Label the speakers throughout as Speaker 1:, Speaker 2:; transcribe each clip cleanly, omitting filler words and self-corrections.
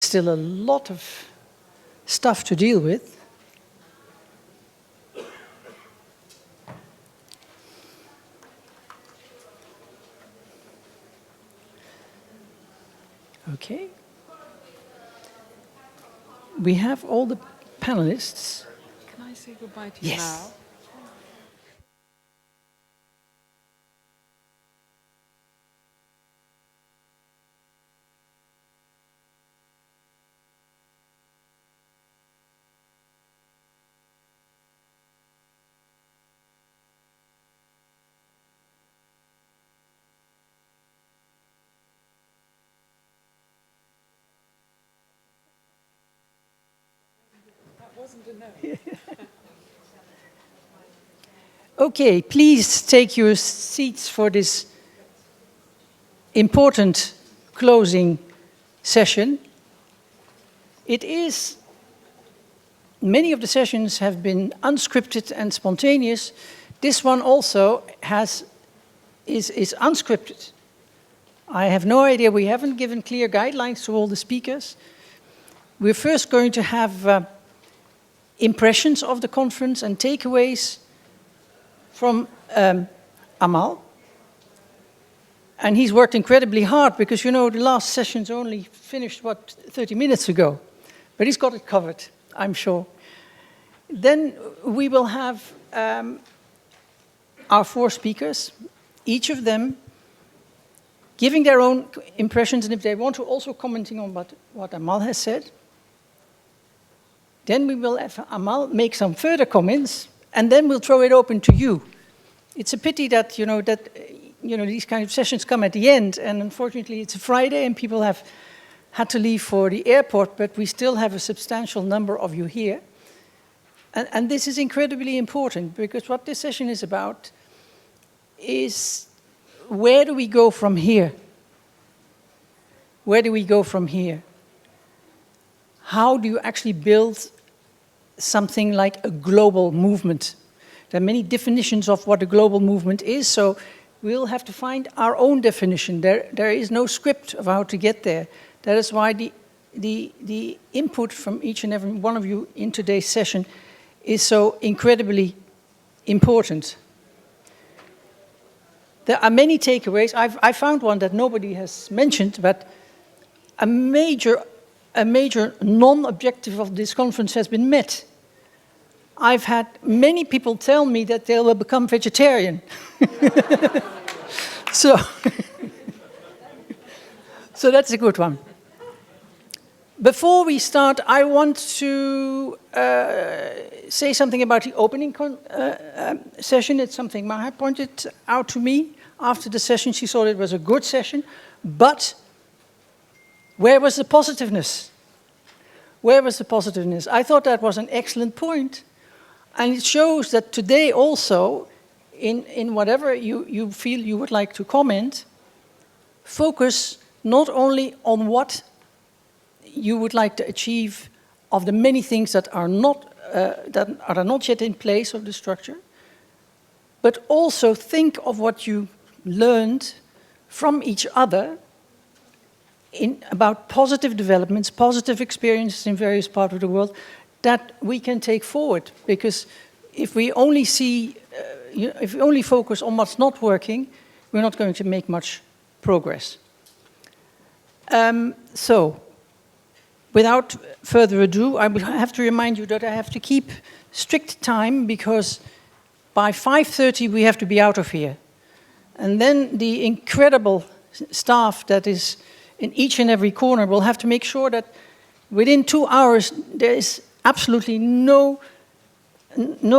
Speaker 1: still a lot of stuff to deal with. Okay. We have all the panelists.
Speaker 2: Can I say goodbye to you now?
Speaker 1: Okay, please take your seats for this important closing session. Many of the sessions have been unscripted and spontaneous. This one also is unscripted. I have no idea, we haven't given clear guidelines to all the speakers. We're first going to have impressions of the conference and takeaways from Amal. And he's worked incredibly hard because, you know, the last session's only finished, 30 minutes ago. But he's got it covered, I'm sure. Then we will have our 4 speakers, each of them giving their own impressions, and if they want to, also commenting on what Amal has said. Then we will have Amal make some further comments, and then we'll throw it open to you. It's a pity that, these kind of sessions come at the end, and unfortunately it's a Friday and people have had to leave for the airport, but we still have a substantial number of you here. And this is incredibly important, because what this session is about is, where do we go from here? Where do we go from here? How do you actually build something like a global movement? There are many definitions of what a global movement is, so we'll have to find our own definition. There is no script of how to get there. That is why the input from each and every one of you in today's session is so incredibly important. There are many takeaways. I found one that nobody has mentioned, but a major non-objective of this conference has been met. I've had many people tell me that they will become vegetarian. So that's a good one. Before we start, I want to say something about the opening session. It's something Maha pointed out to me after the session. She thought it was a good session, but where was the positiveness? Where was the positiveness? I thought that was an excellent point. And it shows that today also, in whatever you feel you would like to comment, focus not only on what you would like to achieve of the many things that are not yet in place of the structure, but also think of what you learned from each other about positive developments, positive experiences in various parts of the world that we can take forward. Because if we only if we only focus on what's not working, we're not going to make much progress. So, without further ado, I will have to remind you that I have to keep strict time, because by 5:30 we have to be out of here. And then the incredible staff that is in each and every corner will have to make sure that within 2 hours there is absolutely no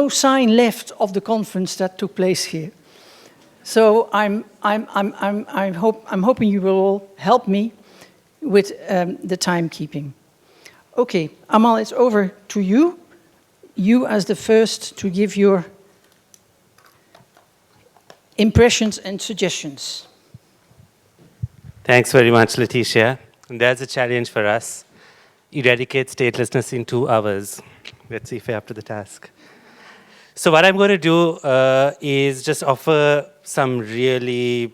Speaker 1: sign left of the conference that took place here. So I'm hoping you will all help me with the timekeeping. Okay, Amal, it's over to you. You as the first to give your impressions and suggestions.
Speaker 3: Thanks very much, Letitia. And there's a challenge for us. Eradicate statelessness in 2 hours. Let's see if we're up to the task. So what I'm going to do is just offer some really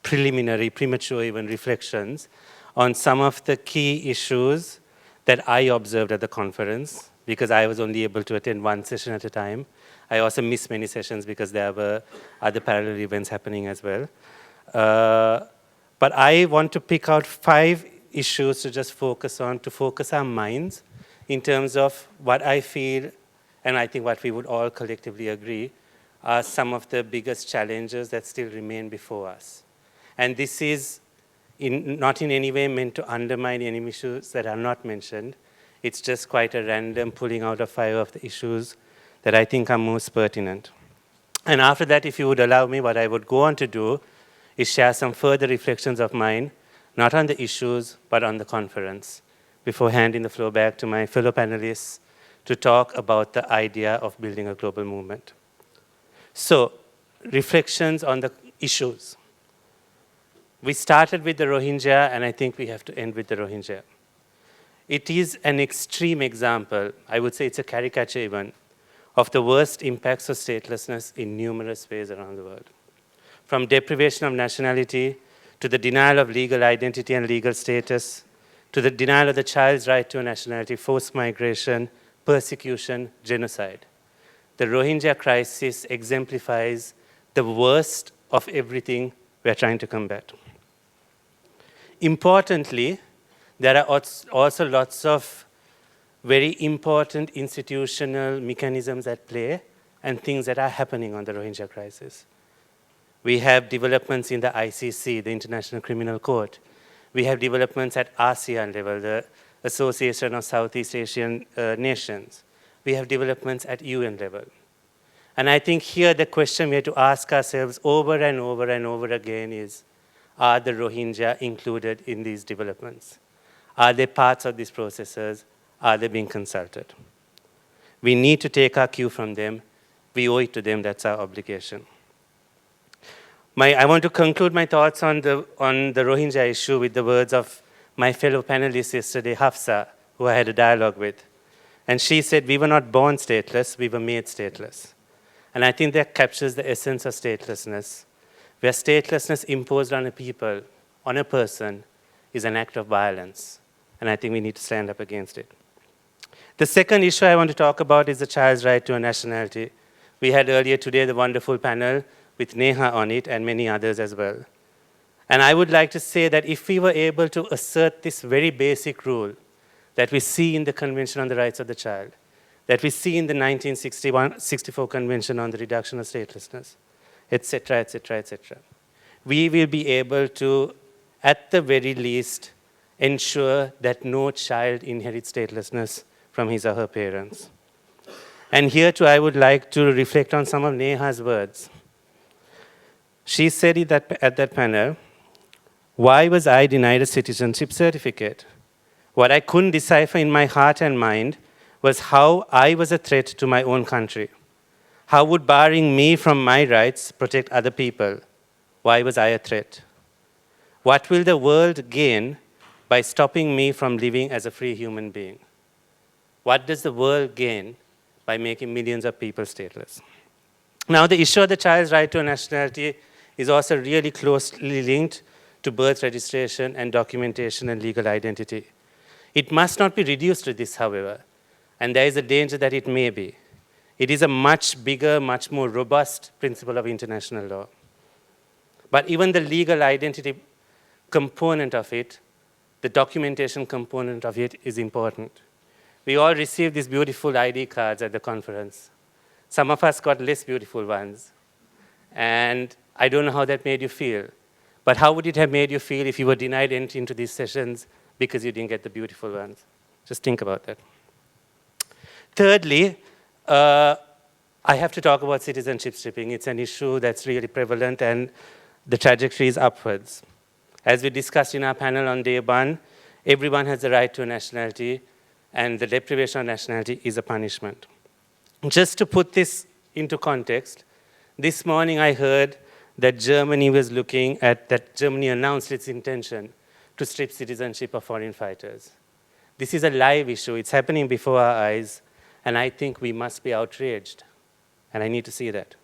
Speaker 3: preliminary, premature even reflections on some of the key issues that I observed at the conference, because I was only able to attend one session at a time. I also missed many sessions because there were other parallel events happening as well. But I want to pick out 5 issues to just focus on, to focus our minds in terms of what I feel, and I think what we would all collectively agree, are some of the biggest challenges that still remain before us. And this is not in any way meant to undermine any issues that are not mentioned. It's just quite a random pulling out of 5 of the issues that I think are most pertinent. And after that, if you would allow me, what I would go on to do is share some further reflections of mine, not on the issues, but on the conference, before handing the floor back to my fellow panelists to talk about the idea of building a global movement. So, reflections on the issues. We started with the Rohingya, and I think we have to end with the Rohingya. It is an extreme example, I would say it's a caricature even, of the worst impacts of statelessness in numerous ways around the world. From deprivation of nationality, to the denial of legal identity and legal status, to the denial of the child's right to a nationality, forced migration, persecution, genocide. The Rohingya crisis exemplifies the worst of everything we are trying to combat. Importantly, there are also lots of very important institutional mechanisms at play and things that are happening on the Rohingya crisis. We have developments in the ICC, the International Criminal Court. We have developments at ASEAN level, the Association of Southeast Asian Nations. We have developments at UN level. And I think here the question we have to ask ourselves over and over and over again is, are the Rohingya included in these developments? Are they parts of these processes? Are they being consulted? We need to take our cue from them. We owe it to them. That's our obligation. I want to conclude my thoughts on the Rohingya issue with the words of my fellow panelist yesterday, Hafsa, who I had a dialogue with. And she said, we were not born stateless, we were made stateless. And I think that captures the essence of statelessness, where statelessness imposed on a people, on a person, is an act of violence. And I think we need to stand up against it. The second issue I want to talk about is the child's right to a nationality. We had earlier today the wonderful panel with Neha on it and many others as well. And I would like to say that if we were able to assert this very basic rule that we see in the Convention on the Rights of the Child, that we see in the 1964 Convention on the Reduction of Statelessness, etc., etc., etc., we will be able to, at the very least, ensure that no child inherits statelessness from his or her parents. And here too, I would like to reflect on some of Neha's words. She said at that panel, why was I denied a citizenship certificate? What I couldn't decipher in my heart and mind was how I was a threat to my own country. How would barring me from my rights protect other people? Why was I a threat? What will the world gain by stopping me from living as a free human being? What does the world gain by making millions of people stateless? Now, the issue of the child's right to a nationality is also really closely linked to birth registration and documentation and legal identity. It must not be reduced to this, however, and there is a danger that it may be. It is a much bigger, much more robust principle of international law. But even the legal identity component of it, the documentation component of it is important. We all received these beautiful ID cards at the conference. Some of us got less beautiful ones. And I don't know how that made you feel. But how would it have made you feel if you were denied entry into these sessions because you didn't get the beautiful ones? Just think about that. Thirdly, I have to talk about citizenship stripping. It's an issue that's really prevalent, and the trajectory is upwards. As we discussed in our panel on day one, everyone has the right to a nationality, and the deprivation of nationality is a punishment. Just to put this into context, this morning I heard that Germany announced its intention to strip citizenship of foreign fighters. This is a live issue. It's happening before our eyes, and I think we must be outraged, and I need to see that.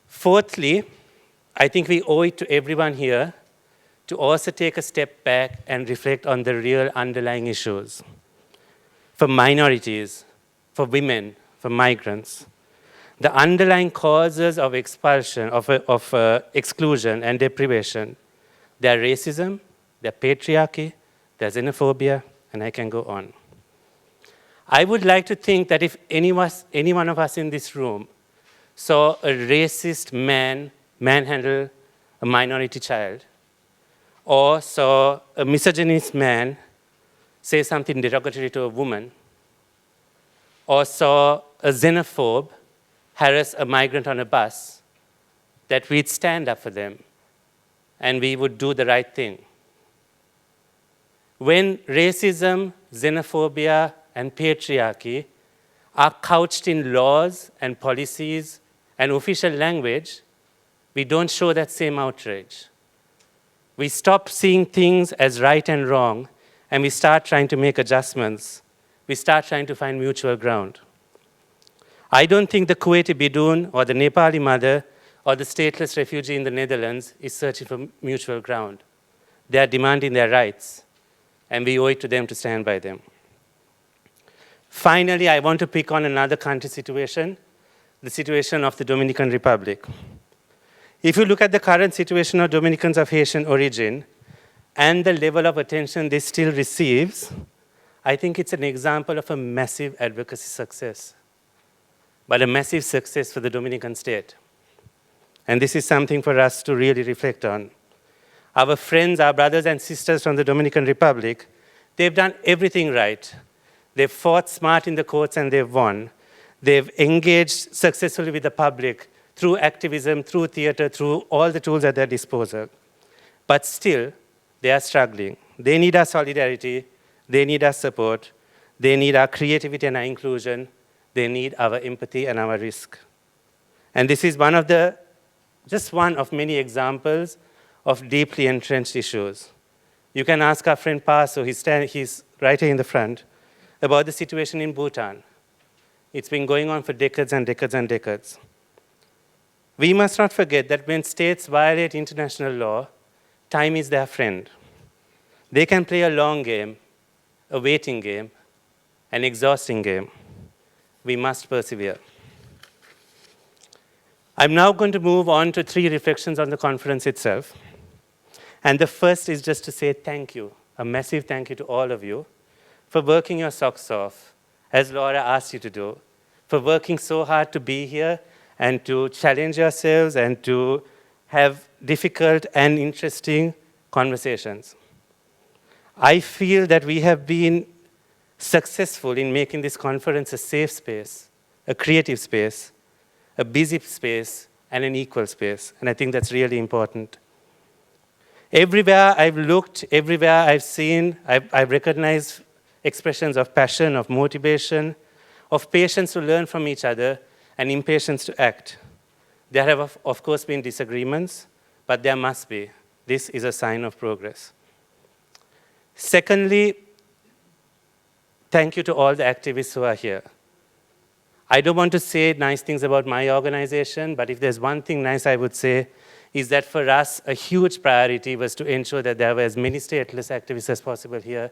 Speaker 3: Fourthly, I think we owe it to everyone here to also take a step back and reflect on the real underlying issues. For minorities, for women, for migrants, the underlying causes of expulsion, of exclusion and deprivation, they're racism, they're patriarchy, there's xenophobia, and I can go on. I would like to think that if any one of us in this room saw a racist man manhandle a minority child, or saw a misogynist man say something derogatory to a woman, or saw a xenophobe harass a migrant on a bus, that we'd stand up for them and we would do the right thing. When racism, xenophobia, and patriarchy are couched in laws and policies and official language, we don't show that same outrage. We stop seeing things as right and wrong, and we start trying to make adjustments. We start trying to find mutual ground. I don't think the Kuwaiti Bidoon or the Nepali mother or the stateless refugee in the Netherlands is searching for mutual ground. They are demanding their rights, and we owe it to them to stand by them. Finally, I want to pick on another country situation, the situation of the Dominican Republic. If you look at the current situation of Dominicans of Haitian origin and the level of attention this still receives, I think it's an example of a massive advocacy success, but a massive success for the Dominican state. And this is something for us to really reflect on. Our friends, our brothers and sisters from the Dominican Republic, they've done everything right. They've fought smart in the courts and they've won. They've engaged successfully with the public through activism, through theater, through all the tools at their disposal. But still, they are struggling. They need our solidarity. They need our support. They need our creativity and our inclusion. They need our empathy and our risk. And this is just one of many examples of deeply entrenched issues. You can ask our friend Paso, he's right here in the front, about the situation in Bhutan. It's been going on for decades and decades and decades. We must not forget that when states violate international law, time is their friend. They can play a long game, a waiting game, an exhausting game. We must persevere. I'm now going to move on to 3 reflections on the conference itself. And the first is just to say thank you, a massive thank you to all of you for working your socks off, as Laura asked you to do, for working so hard to be here and to challenge yourselves and to have difficult and interesting conversations. I feel that we have been successful in making this conference a safe space, a creative space, a busy space, and an equal space. And I think that's really important. Everywhere I've looked, everywhere I've seen, I've recognized expressions of passion, of motivation, of patience to learn from each other, and impatience to act. There have, of course, been disagreements, but there must be. This is a sign of progress. Secondly, thank you to all the activists who are here. I don't want to say nice things about my organization, but if there's one thing nice I would say, is that for us, a huge priority was to ensure that there were as many stateless activists as possible here.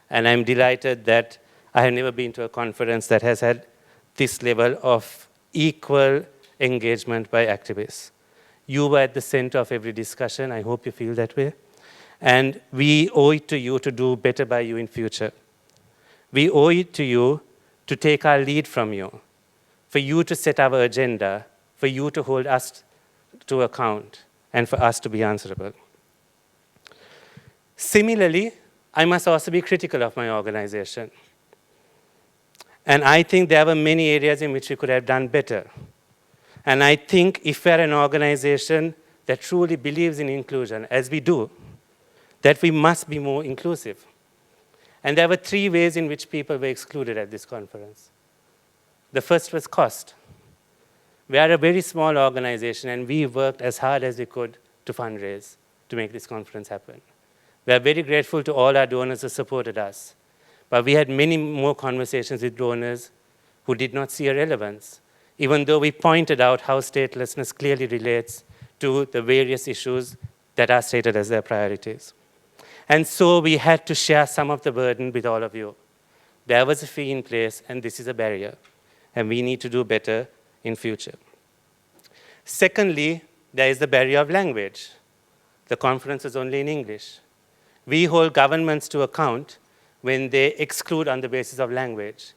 Speaker 3: And I'm delighted that I have never been to a conference that has had this level of equal engagement by activists. You were at the center of every discussion. I hope you feel that way. And we owe it to you to do better by you in future. We owe it to you to take our lead from you, for you to set our agenda, for you to hold us to account, and for us to be answerable. Similarly, I must also be critical of my organization. And I think there were many areas in which we could have done better. And I think if we're an organization that truly believes in inclusion, as we do, that we must be more inclusive. And there were 3 ways in which people were excluded at this conference. The first was cost. We are a very small organization, and we worked as hard as we could to fundraise to make this conference happen. We are very grateful to all our donors who supported us. But we had many more conversations with donors who did not see a relevance, even though we pointed out how statelessness clearly relates to the various issues that are stated as their priorities. And so we had to share some of the burden with all of you. There was a fee in place, and this is a barrier, and we need to do better in future. Secondly, there is the barrier of language. The conference is only in English. We hold governments to account when they exclude on the basis of language.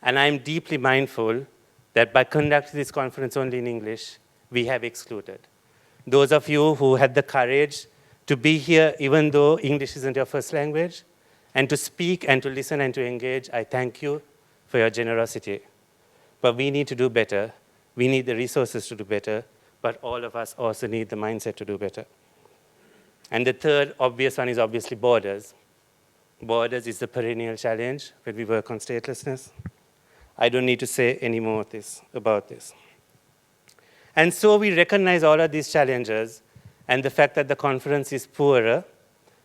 Speaker 3: And I'm deeply mindful that by conducting this conference only in English, we have excluded. Those of you who had the courage to be here, even though English isn't your first language, and to speak and to listen and to engage, I thank you for your generosity. But we need to do better. We need the resources to do better, but all of us also need the mindset to do better. And the third obvious one is obviously borders. Borders is the perennial challenge when we work on statelessness. I don't need to say any more about this. And so we recognize all of these challenges and the fact that the conference is poorer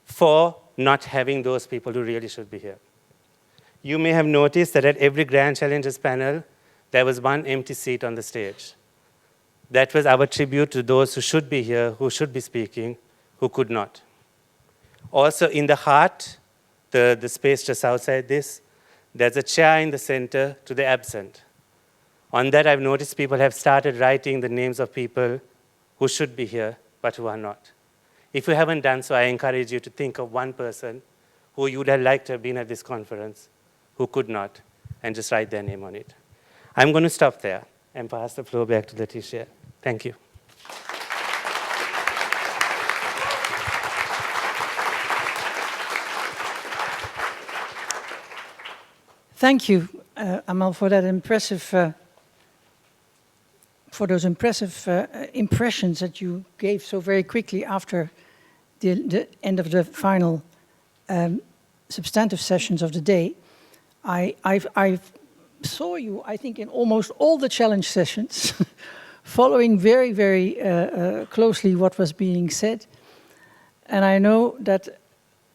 Speaker 3: for not having those people who really should be here. You may have noticed that at every Grand Challenges panel, there was one empty seat on the stage. That was our tribute to those who should be here, who should be speaking, who could not. Also in the heart, the space just outside this, there's a chair in the center to the absent. On that, I've noticed people have started writing the names of people who should be here, but who are not. If you haven't done so, I encourage you to think of one person who you would have liked to have been at this conference, who could not, and just write their name on it. I'm going to stop there and pass the floor back to Leticia. Thank you.
Speaker 1: Thank you, Amal, for that impressive, for those impressive impressions that you gave so very quickly after the end of the final substantive sessions of the day. I saw you, I think, in almost all the challenge sessions, following very, very closely what was being said. And I know that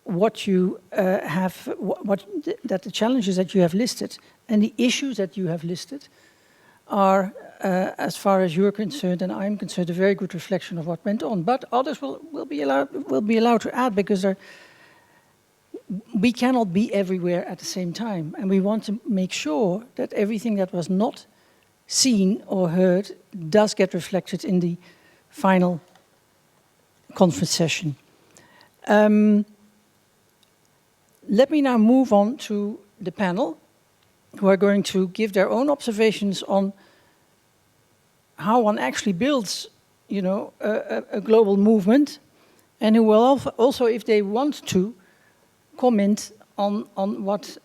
Speaker 1: what you that the challenges that you have listed and the issues that you have listed are, as far as you're concerned and I'm concerned, a very good reflection of what went on. But others will be allowed to add, because we cannot be everywhere at the same time, and we want to make sure that everything that was not seen or heard does get reflected in the final conference session. Let me now move on to the panel, who are going to give their own observations on how one actually builds, you know, a global movement, and who will also, if they want to, comment on what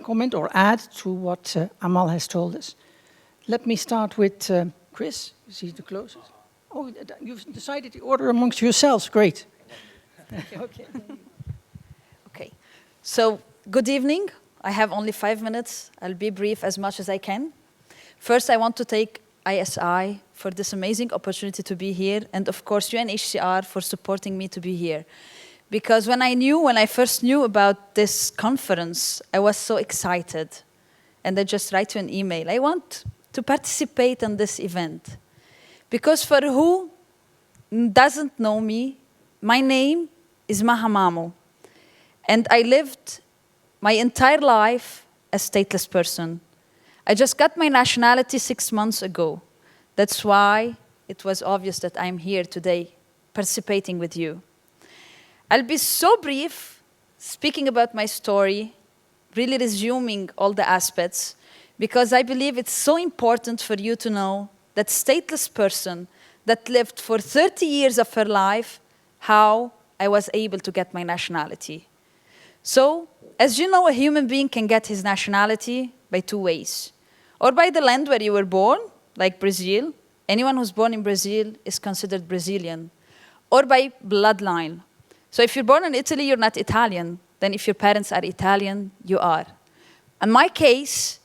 Speaker 1: comment or add to what Amal has told us. Let me start with Chris. Is he the closest? Oh, you've decided the order amongst yourselves. Great. Okay.
Speaker 4: Okay. So, good evening. I have only 5 minutes. I'll be brief as much as I can. First, I want to thank ISI for this amazing opportunity to be here, and of course UNHCR for supporting me to be here. Because when I first knew about this conference, I was so excited. And I just write you an email. I want to participate in this event. Because for who doesn't know me, my name is Mahamamu. And I lived my entire life a stateless person. I just got my nationality 6 months ago. That's why it was obvious that I'm here today, participating with you. I'll be so brief, speaking about my story, really resuming all the aspects, because I believe it's so important for you to know that stateless person that lived for 30 years of her life, how I was able to get my nationality. So, as you know, a human being can get his nationality by 2 ways. Or by the land where you were born, like Brazil. Anyone who's born in Brazil is considered Brazilian. Or by bloodline. So if you're born in Italy, you're not Italian. Then if your parents are Italian, you are. In my case,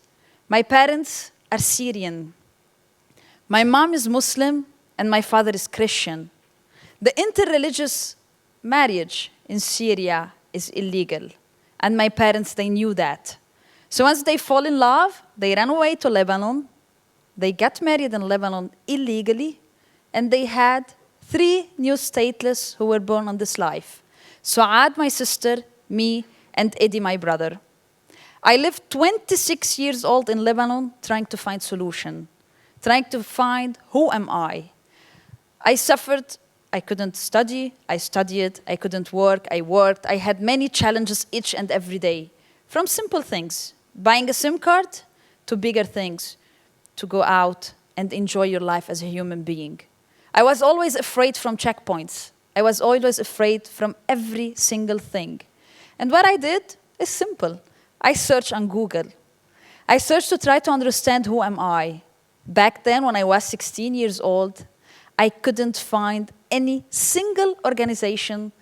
Speaker 4: my parents are Syrian. My mom is Muslim and my father is Christian. The interreligious marriage in Syria is illegal. And my parents, they knew that. So once they fall in love, they ran away to Lebanon. They got married in Lebanon illegally. And they had 3 new stateless who were born on this life. Suad, my sister, me, and Eddie, my brother. I lived 26 years old in Lebanon trying to find solution, trying to find who am I. I suffered, I couldn't study, I studied, I couldn't work, I worked. I had many challenges each and every day, from simple things, buying a SIM card, to bigger things, to go out and enjoy your life as a human being. I was always afraid from checkpoints. I was always afraid from every single thing. And what I did is simple. I searched on Google. I searched to try to understand who am I. Back then, when I was 16 years old, I couldn't find any single organization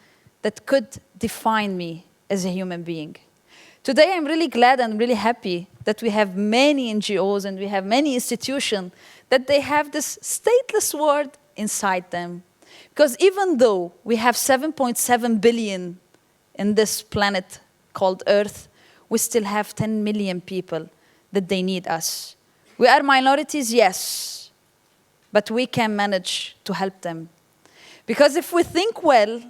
Speaker 4: that could define me as a human being. Today, I'm really glad and really happy that we have many NGOs and we have many institutions that they have this stateless word inside them. Because even though we have 7.7 billion in this planet called Earth, we still have 10 million people that they need us. We are minorities, yes, but we can manage to help them. Because if we think well,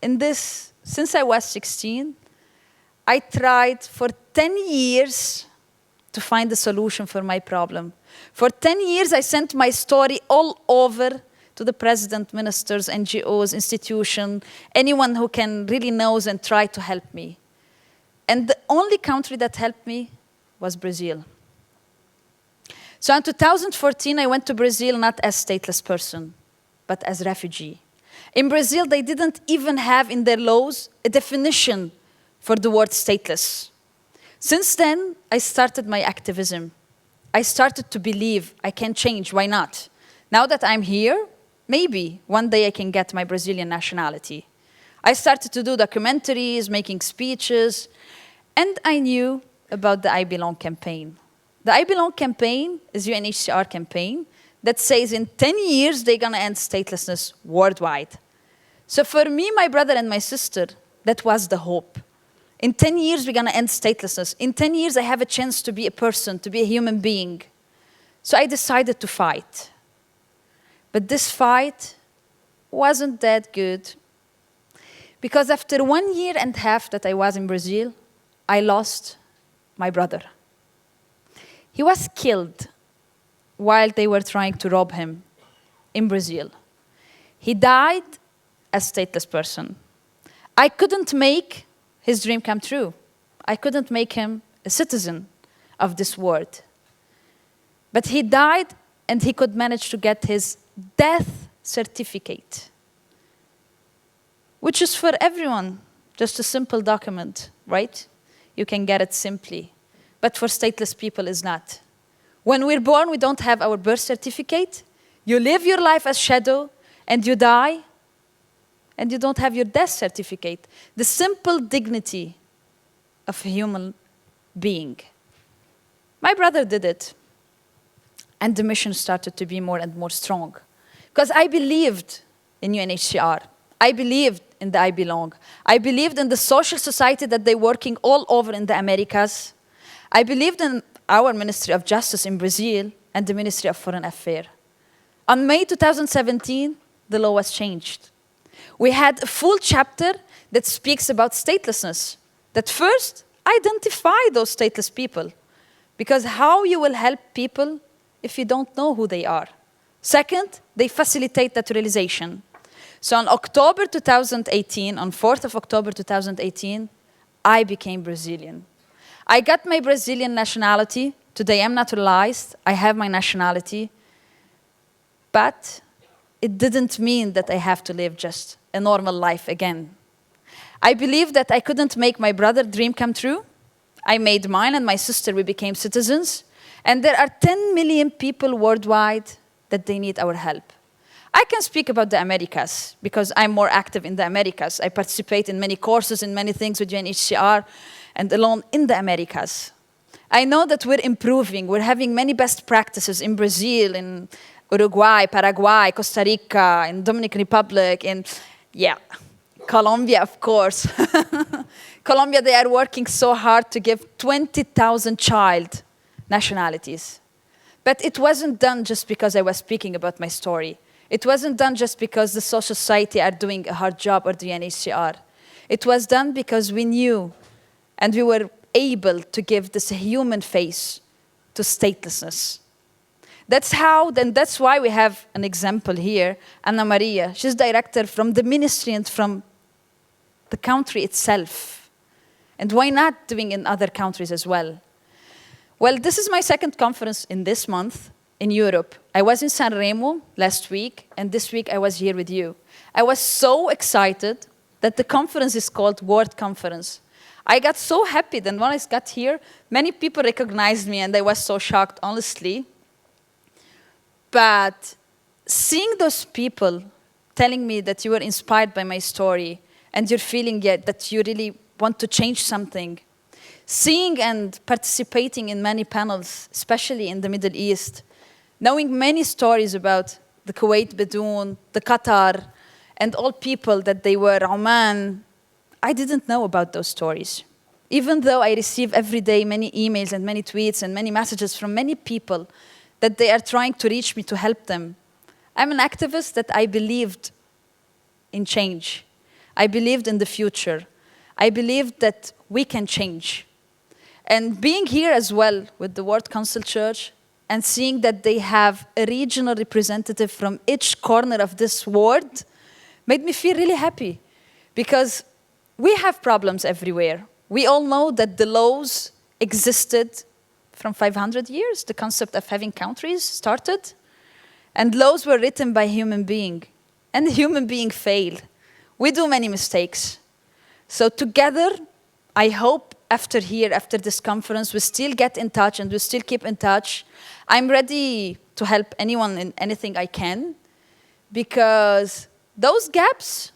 Speaker 4: in this, since I was 16, I tried for 10 years to find a solution for my problem. For 10 years, I sent my story all over to the president, ministers, NGOs, institutions, anyone who can really knows and try to help me. And the only country that helped me was Brazil. So in 2014, I went to Brazil not as stateless person, but as refugee. In Brazil, they didn't even have in their laws a definition for the word stateless. Since then, I started my activism. I started to believe I can change, why not? Now that I'm here, maybe one day I can get my Brazilian nationality. I started to do documentaries, making speeches, and I knew about the I Belong campaign. The I Belong campaign is a UNHCR campaign that says in 10 years they're gonna end statelessness worldwide. So for me, my brother and my sister, that was the hope. In 10 years, we're gonna end statelessness. In 10 years, I have a chance to be a person, to be a human being. So I decided to fight. But this fight wasn't that good. Because after 1 year and a half that I was in Brazil, I lost my brother. He was killed while they were trying to rob him in Brazil. He died a stateless person. I couldn't make his dream come true. I couldn't make him a citizen of this world. But he died and he could manage to get his death certificate, which is for everyone, just a simple document, right? You can get it simply. But for stateless people, it's not. When we're born, we don't have our birth certificate. You live your life as shadow, and you die, and you don't have your death certificate. The simple dignity of a human being. My brother did it, and the mission started to be more and more strong. Because I believed in UNHCR. I believed in the I Belong. I believed in the social society that they're working all over in the Americas. I believed in our Ministry of Justice in Brazil and the Ministry of Foreign Affairs. On May 2017, the law was changed. We had a full chapter that speaks about statelessness. That first, identify those stateless people. Because how you will help people if you don't know who they are? Second, they facilitate naturalization. So on October 2018, on 4th of October 2018, I became Brazilian. I got my Brazilian nationality. Today I'm naturalized. I have my nationality. But it didn't mean that I have to live just a normal life again. I believe that I couldn't make my brother's dream come true. I made mine and my sister, we became citizens. And there are 10 million people worldwide that they need our help. I can speak about the Americas because I'm more active in the Americas. I participate in many courses, in many things with UNHCR and alone in the Americas. I know that we're improving. We're having many best practices in Brazil, in Uruguay, Paraguay, Costa Rica, in Dominican Republic, in, Colombia, of course. Colombia, they are working so hard to give 20,000 child nationalities. But it wasn't done just because I was speaking about my story. It wasn't done just because the social society are doing a hard job or the UNHCR. It was done because we knew and we were able to give this human face to statelessness. That's how, then that's why we have an example here, Anna Maria. She's director from the ministry and from the country itself. And why not doing in other countries as well? Well, this is my second conference in this month in Europe. I was in San Remo last week, and this week I was here with you. I was so excited that the conference is called World Conference. I got so happy that when I got here, many people recognized me, and I was so shocked, honestly. But seeing those people telling me that you were inspired by my story and you're feeling that you really want to change something, seeing and participating in many panels, especially in the Middle East, knowing many stories about the Kuwait Badoon, the Qatar, and all people that they were Oman, I didn't know about those stories. Even though I receive every day many emails and many tweets and many messages from many people that they are trying to reach me to help them. I'm an activist that I believed in change. I believed in the future. I believed that we can change. And being here as well with the World Council Church and seeing that they have a regional representative from each corner of this world made me feel really happy. Because we have problems everywhere. We all know that the laws existed from 500 years, the concept of having countries started. And laws were written by human being. And the human being failed. We do many mistakes. So together, I hope after this conference, we still get in touch and we still keep in touch. I'm ready to help anyone in anything I can. Because those gaps,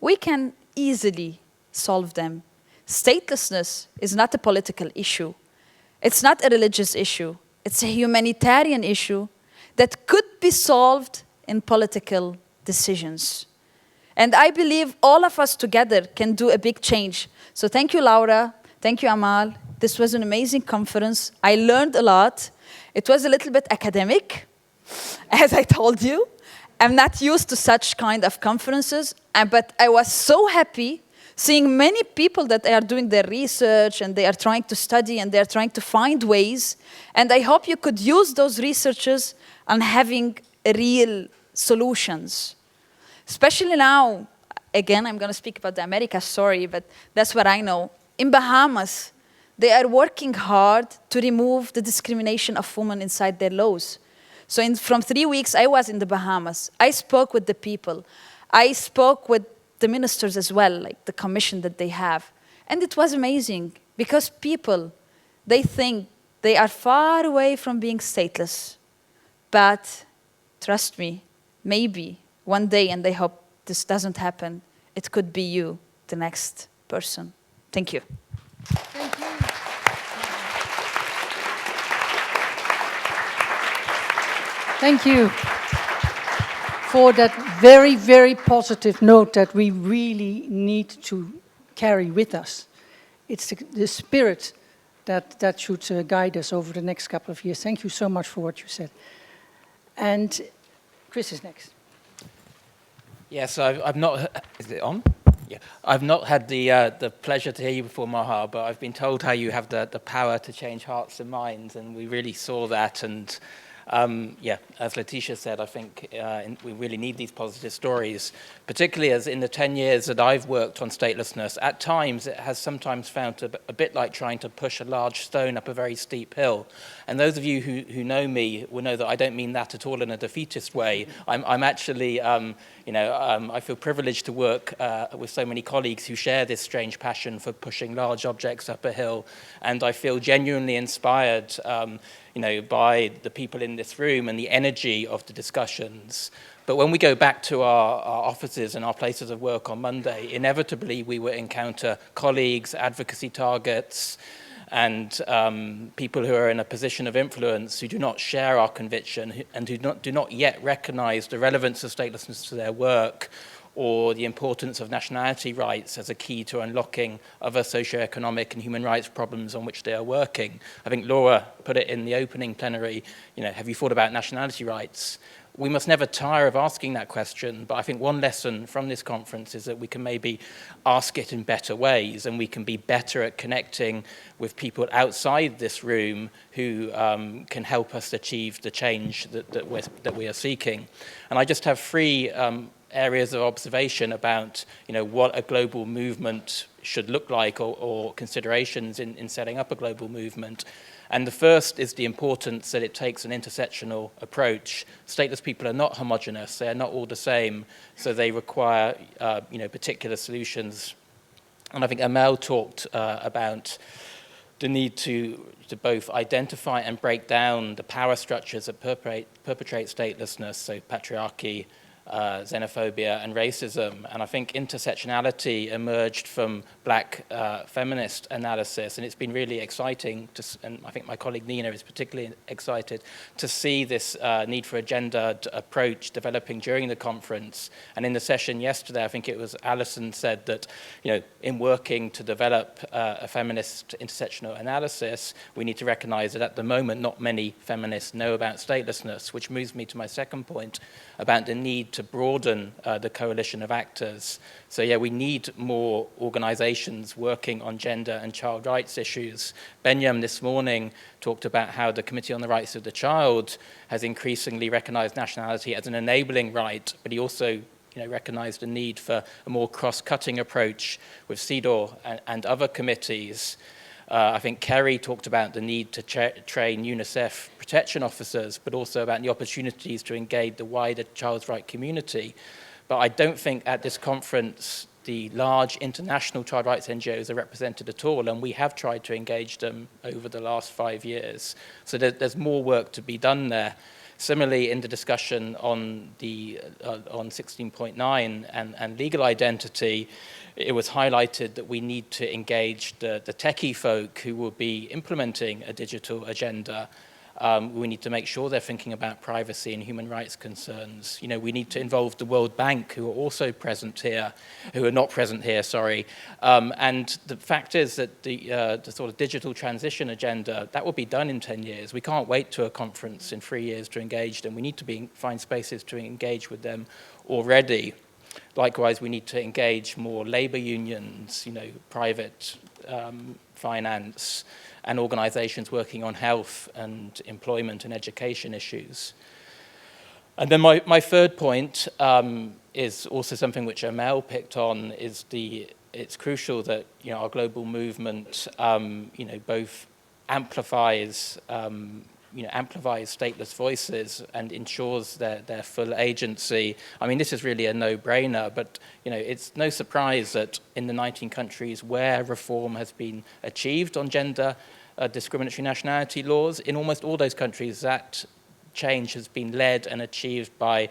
Speaker 4: we can easily solve them. Statelessness is not a political issue. It's not a religious issue. It's a humanitarian issue that could be solved in political decisions. And I believe all of us together can do a big change. So thank you, Laura. Thank you, Amal. This was an amazing conference. I learned a lot. It was a little bit academic, as I told you. I'm not used to such kind of conferences, but I was so happy seeing many people that are doing their research and they are trying to study and they are trying to find ways. And I hope you could use those researches on having real solutions. Especially now, again, I'm going to speak about the Americas, sorry, but that's what I know. In Bahamas, they are working hard to remove the discrimination of women inside their laws. So from 3 weeks, I was in the Bahamas. I spoke with the people. I spoke with the ministers as well, like the commission that they have. And it was amazing because people, they think they are far away from being stateless. But trust me, maybe one day, and I hope this doesn't happen, it could be you, the next person. Thank you.
Speaker 1: Thank you. Thank you for that very, very positive note that we really need to carry with us. It's the spirit that should guide us over the next couple of years. Thank you so much for what you said. And Chris is next.
Speaker 5: Yes, I've not. Is it on? Yeah, I've not had the pleasure to hear you before, Maha, but I've been told how you have the power to change hearts and minds, and we really saw that. And yeah, as Letitia said, I think we really need these positive stories, particularly as in the 10 years that I've worked on statelessness, at times it has sometimes found a bit like trying to push a large stone up a very steep hill. And those of you who know me will know that I don't mean that at all in a defeatist way. I'm actually, I feel privileged to work with so many colleagues who share this strange passion for pushing large objects up a hill. And I feel genuinely inspired by the people in this room and the energy of the discussions. But when we go back to our offices and our places of work on Monday, inevitably we will encounter colleagues, advocacy targets, and people who are in a position of influence who do not share our conviction and who do not yet recognize the relevance of statelessness to their work or the importance of nationality rights as a key to unlocking other socioeconomic and human rights problems on which they are working. I think Laura put it in the opening plenary, have you thought about nationality rights? we must never tire of asking that question, but I think one lesson from this conference is that we can maybe ask it in better ways, and we can be better at connecting with people outside this room who can help us achieve the change that we are seeking. And I just have three areas of observation about what a global movement should look like, or considerations in setting up a global movement. And the first is the importance that it takes an intersectional approach. Stateless people are not homogenous, they are not all the same, so they require particular solutions. And I think Amel talked about the need to both identify and break down the power structures that perpetrate statelessness, so patriarchy, xenophobia and racism. And I think intersectionality emerged from Black feminist analysis, and it's been really exciting and I think my colleague Nina is particularly excited to see this need for a gendered approach developing during the conference. And in the session yesterday, I think it was Alison said that in working to develop a feminist intersectional analysis, we need to recognize that at the moment not many feminists know about statelessness, which moves me to my second point about the need to broaden the coalition of actors. So yeah, we need more organizations working on gender and child rights issues. Benyam this morning talked about how the Committee on the Rights of the Child has increasingly recognized nationality as an enabling right, but he also recognized the need for a more cross-cutting approach with CEDAW and other committees. I think Kerry talked about the need to train UNICEF protection officers, but also about the opportunities to engage the wider child's right community. But I don't think at this conference the large international child rights NGOs are represented at all, and we have tried to engage them over the last 5 years. So there's more work to be done there. Similarly, in the discussion on 16.9 and legal identity, it was highlighted that we need to engage the techie folk who will be implementing a digital agenda. We need to make sure they're thinking about privacy and human rights concerns. We need to involve the World Bank, who are also present here, who are not present here, sorry. And the fact is that the sort of digital transition agenda, that will be done in 10 years. We can't wait to a conference in 3 years to engage them. We need to find spaces to engage with them already. Likewise, we need to engage more labor unions, private finance, and organizations working on health and employment and education issues. And then my third point is also something which Amel picked on, is it's crucial that our global movement both amplifies stateless voices and ensures their full agency. I mean, this is really a no-brainer, but it's no surprise that in the 19 countries where reform has been achieved on gender discriminatory nationality laws, in almost all those countries that change has been led and achieved by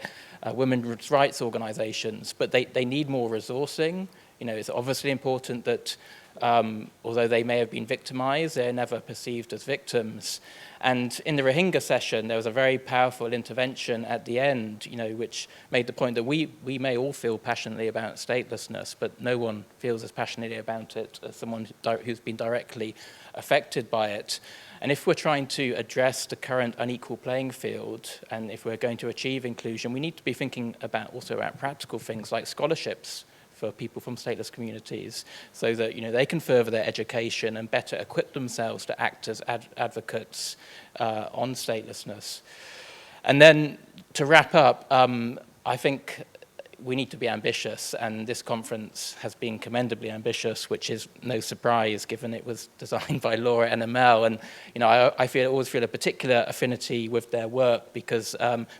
Speaker 5: women's rights organizations, but they need more resourcing. It's obviously important that although they may have been victimized, they're never perceived as victims. And in the Rohingya session, there was a very powerful intervention at the end, which made the point that we may all feel passionately about statelessness, but no one feels as passionately about it as someone who's been directly affected by it. And if we're trying to address the current unequal playing field, and if we're going to achieve inclusion, we need to be thinking also about practical things like scholarships for people from stateless communities, so that they can further their education and better equip themselves to act as advocates on statelessness. And then to wrap up, I think we need to be ambitious, and this conference has been commendably ambitious, which is no surprise given it was designed by Laura and Amel. And I always feel a particular affinity with their work, because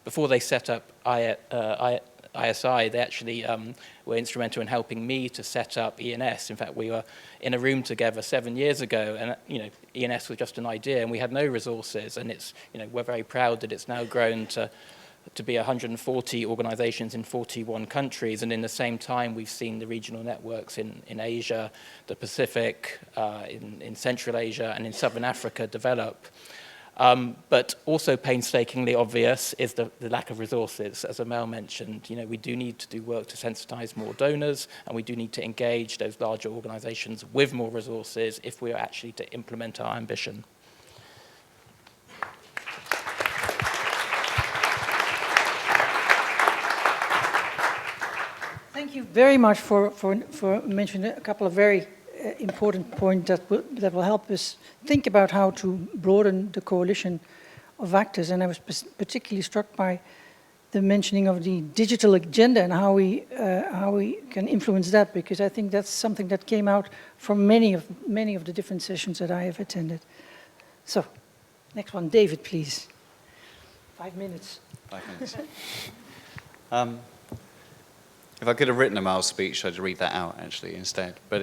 Speaker 5: before they set up ISI, they actually were instrumental in helping me to set up ENS. In fact, we were in a room together 7 years ago, and ENS was just an idea, and we had no resources. And we're very proud that it's now grown to be 140 organizations in 41 countries, and in the same time we've seen the regional networks in Asia, the Pacific, in Central Asia, and in Southern Africa develop. But also painstakingly obvious is the lack of resources. As Amel mentioned, we do need to do work to sensitize more donors, and we do need to engage those larger organizations with more resources if we are actually to implement our ambition.
Speaker 1: Thank you very much for mentioning a couple of very important points that will help us think about how to broaden the coalition of actors. And I was particularly struck by the mentioning of the digital agenda and how we can influence that, because I think that's something that came out from many of the different sessions that I have attended. So, next one, David, please. 5 minutes.
Speaker 6: 5 minutes. If I could have written a Miles speech, I'd read that out actually instead. But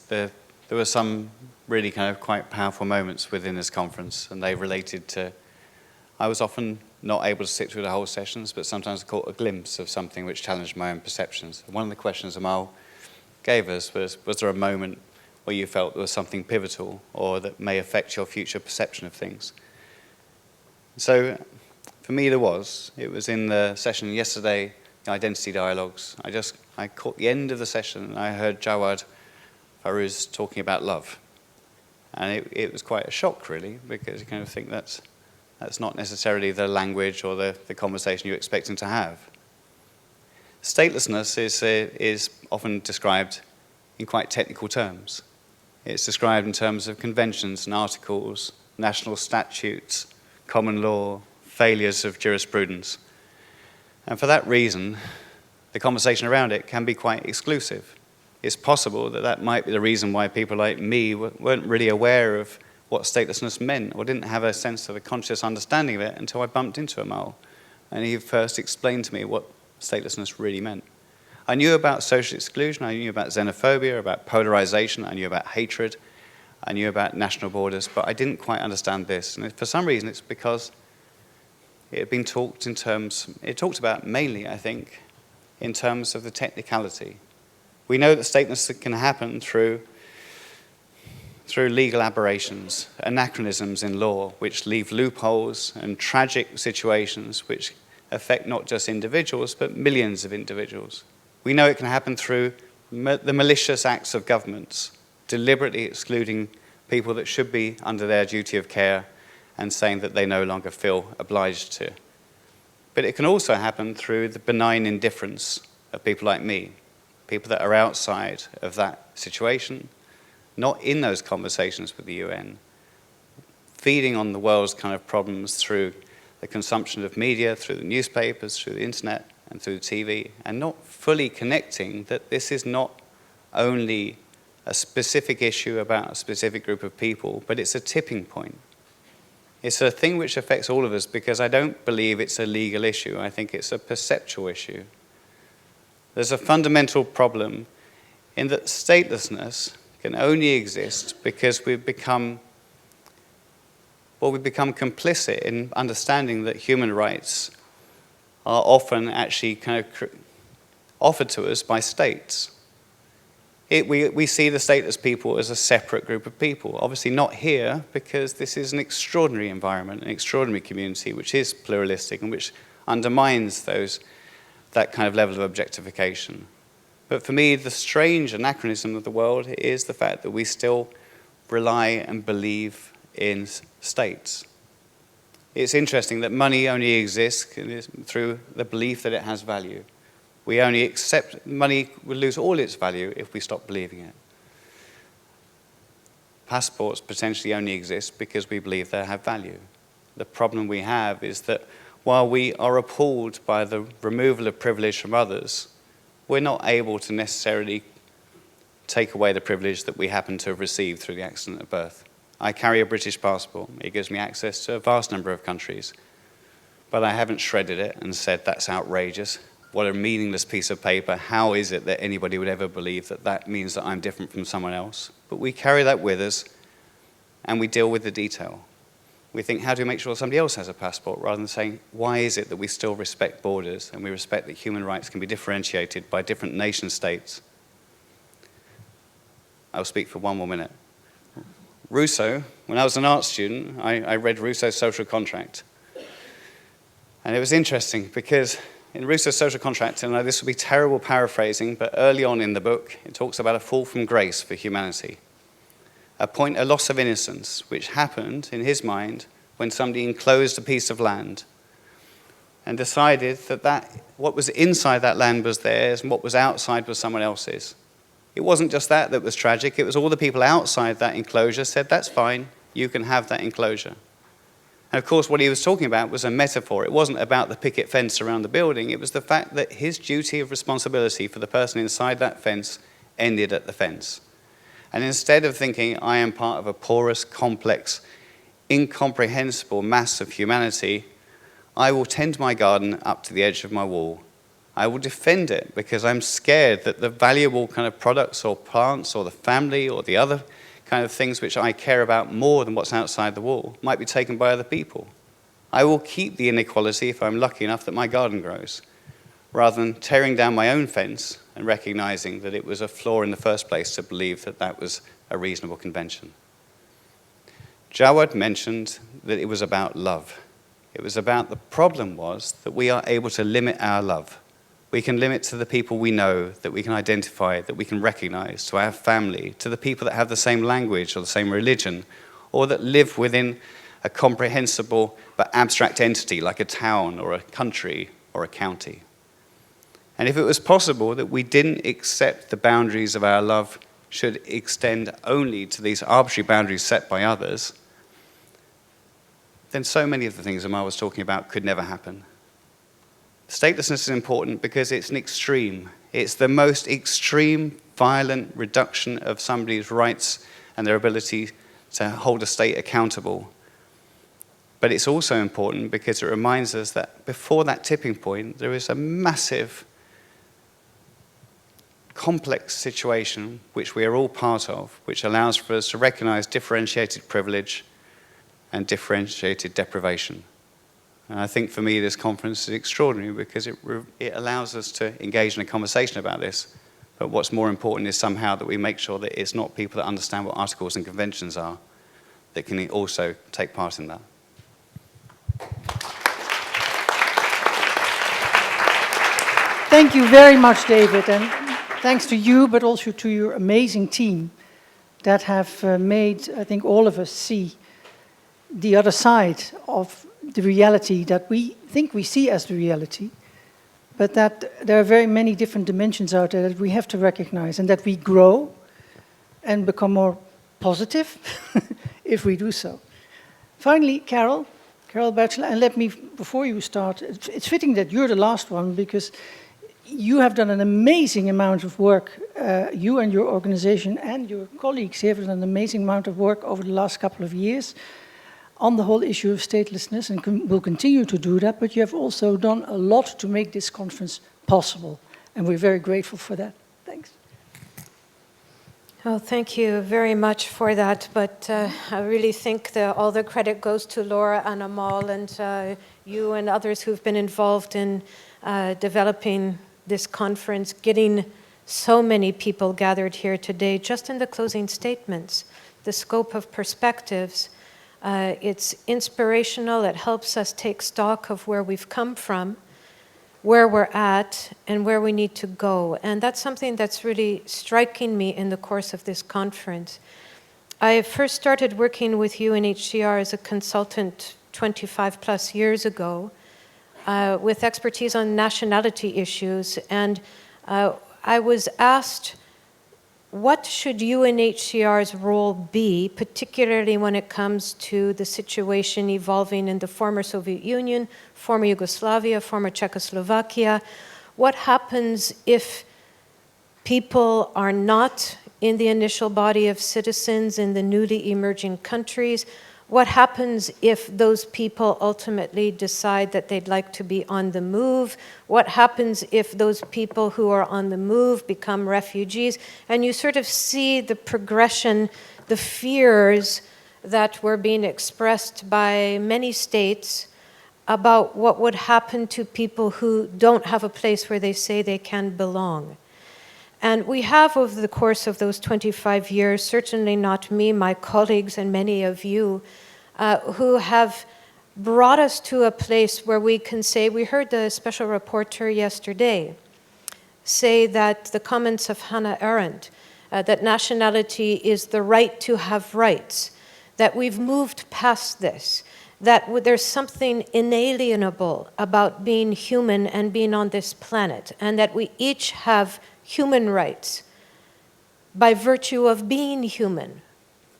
Speaker 6: there were some really kind of quite powerful moments within this conference, and they related to. I was often not able to sit through the whole sessions, but sometimes I caught a glimpse of something which challenged my own perceptions. One of the questions Amal gave us was there a moment where you felt there was something pivotal or that may affect your future perception of things? So for me there was. It was in the session yesterday, the identity dialogues. I caught the end of the session and I heard Jawad Farouz talking about love. And it was quite a shock really, because you kind of think that's not necessarily the language or the conversation you're expecting to have. Statelessness is often described in quite technical terms. It's described in terms of conventions and articles, national statutes, common law, failures of jurisprudence. And for that reason, the conversation around it can be quite exclusive. It's possible that might be the reason why people like me weren't really aware of what statelessness meant, or didn't have a sense of a conscious understanding of it until I bumped into Amal. And he first explained to me what statelessness really meant. I knew about social exclusion, I knew about xenophobia, about polarization, I knew about hatred, I knew about national borders, but I didn't quite understand this. And for some reason, it's because it had been talked about mainly, I think, in terms of the technicality. We know that statelessness can happen through legal aberrations, anachronisms in law, which leave loopholes and tragic situations which affect not just individuals, but millions of individuals. We know it can happen through the malicious acts of governments, deliberately excluding people that should be under their duty of care and saying that they no longer feel obliged to. But it can also happen through the benign indifference of people like me, people that are outside of that situation, not in those conversations with the UN, feeding on the world's kind of problems through the consumption of media, through the newspapers, through the internet, and through the TV, and not fully connecting that this is not only a specific issue about a specific group of people, but it's a tipping point. It's a thing which affects all of us, because I don't believe it's a legal issue. I think it's a perceptual issue. There's a fundamental problem in that statelessness can only exist because we've become complicit in understanding that human rights are often actually kind of offered to us by states. We see the stateless people as a separate group of people. Obviously not here, because this is an extraordinary environment, an extraordinary community which is pluralistic and which undermines that kind of level of objectification. But for me, the strange anachronism of the world is the fact that we still rely and believe in states. It's interesting that money only exists through the belief that it has value. We only accept money will lose all its value if we stop believing it. Passports potentially only exist because we believe they have value. The problem we have is that while we are appalled by the removal of privilege from others, we're not able to necessarily take away the privilege that we happen to have received through the accident of birth. I carry a British passport. It gives me access to a vast number of countries. But I haven't shredded it and said, that's outrageous. What a meaningless piece of paper. How is it that anybody would ever believe that that means that I'm different from someone else? But we carry that with us, and we deal with the detail. We think, how do we make sure somebody else has a passport, rather than saying, why is it that we still respect borders and we respect that human rights can be differentiated by different nation states? I'll speak for 1 more minute. Rousseau, when I was an art student, I read Rousseau's Social Contract. And it was interesting because in Rousseau's Social Contract, and this will be terrible paraphrasing, but early on in the book, it talks about a fall from grace for humanity. A loss of innocence, which happened in his mind when somebody enclosed a piece of land and decided that what was inside that land was theirs and what was outside was someone else's. It wasn't just that was tragic, it was all the people outside that enclosure said, that's fine, you can have that enclosure. And of course, what he was talking about was a metaphor. It wasn't about the picket fence around the building, it was the fact that his duty of responsibility for the person inside that fence ended at the fence. And instead of thinking, I am part of a porous, complex, incomprehensible mass of humanity, I will tend my garden up to the edge of my wall. I will defend it because I'm scared that the valuable kind of products or plants or the family or the other kind of things which I care about more than what's outside the wall might be taken by other people. I will keep the inequality if I'm lucky enough that my garden grows, rather than tearing down my own fence and recognizing that it was a flaw in the first place to believe that that was a reasonable convention. Jawad mentioned that it was about love. It was about the problem was that we are able to limit our love. We can limit to the people we know, that we can identify, that we can recognize, to our family, to the people that have the same language or the same religion, or that live within a comprehensible but abstract entity like a town or a country or a county. And if it was possible that we didn't accept the boundaries of our love should extend only to these arbitrary boundaries set by others, then so many of the things Amar was talking about could never happen. Statelessness is important because it's an extreme. It's the most extreme, violent reduction of somebody's rights and their ability to hold a state accountable. But it's also important because it reminds us that before that tipping point, there is a massive, complex situation which we are all part of, which allows for us to recognize differentiated privilege and differentiated deprivation. And I think for me this conference is extraordinary because it allows us to engage in a conversation about this. But what's more important is somehow that we make sure that it's not people that understand what articles and conventions are that can also take part in that.
Speaker 1: Thank you very much, David, and thanks to you, but also to your amazing team that have made, I think, all of us see the other side of the reality that we think we see as the reality, but that there are very many different dimensions out there that we have to recognize and that we grow and become more positive if we do so. Finally, Carol Batchelor, and let me, before you start, it's fitting that you're the last one because you have done an amazing amount of work, you and your organization and your colleagues here have done an amazing amount of work over the last couple of years on the whole issue of statelessness and will continue to do that, but you have also done a lot to make this conference possible, and we're very grateful for that. Thanks.
Speaker 7: Oh, thank you very much for that, but I really think all the credit goes to Laura and Amal and you and others who've been involved in developing this conference, getting so many people gathered here today, just in the closing statements, the scope of perspectives. It's inspirational, it helps us take stock of where we've come from, where we're at, and where we need to go. And that's something that's really striking me in the course of this conference. I first started working with UNHCR as a consultant 25 plus years ago with expertise on nationality issues, and I was asked, what should UNHCR's role be, particularly when it comes to the situation evolving in the former Soviet Union, former Yugoslavia, former Czechoslovakia? What happens if people are not in the initial body of citizens in the newly emerging countries? What happens if those people ultimately decide that they'd like to be on the move? What happens if those people who are on the move become refugees? And you sort of see the progression, the fears that were being expressed by many states about what would happen to people who don't have a place where they say they can belong. And we have, over the course of those 25 years, certainly not me, my colleagues and many of you, who have brought us to a place where we can say, we heard the special reporter yesterday say that the comments of Hannah Arendt, that nationality is the right to have rights, that we've moved past this, that there's something inalienable about being human and being on this planet, and that we each have human rights by virtue of being human,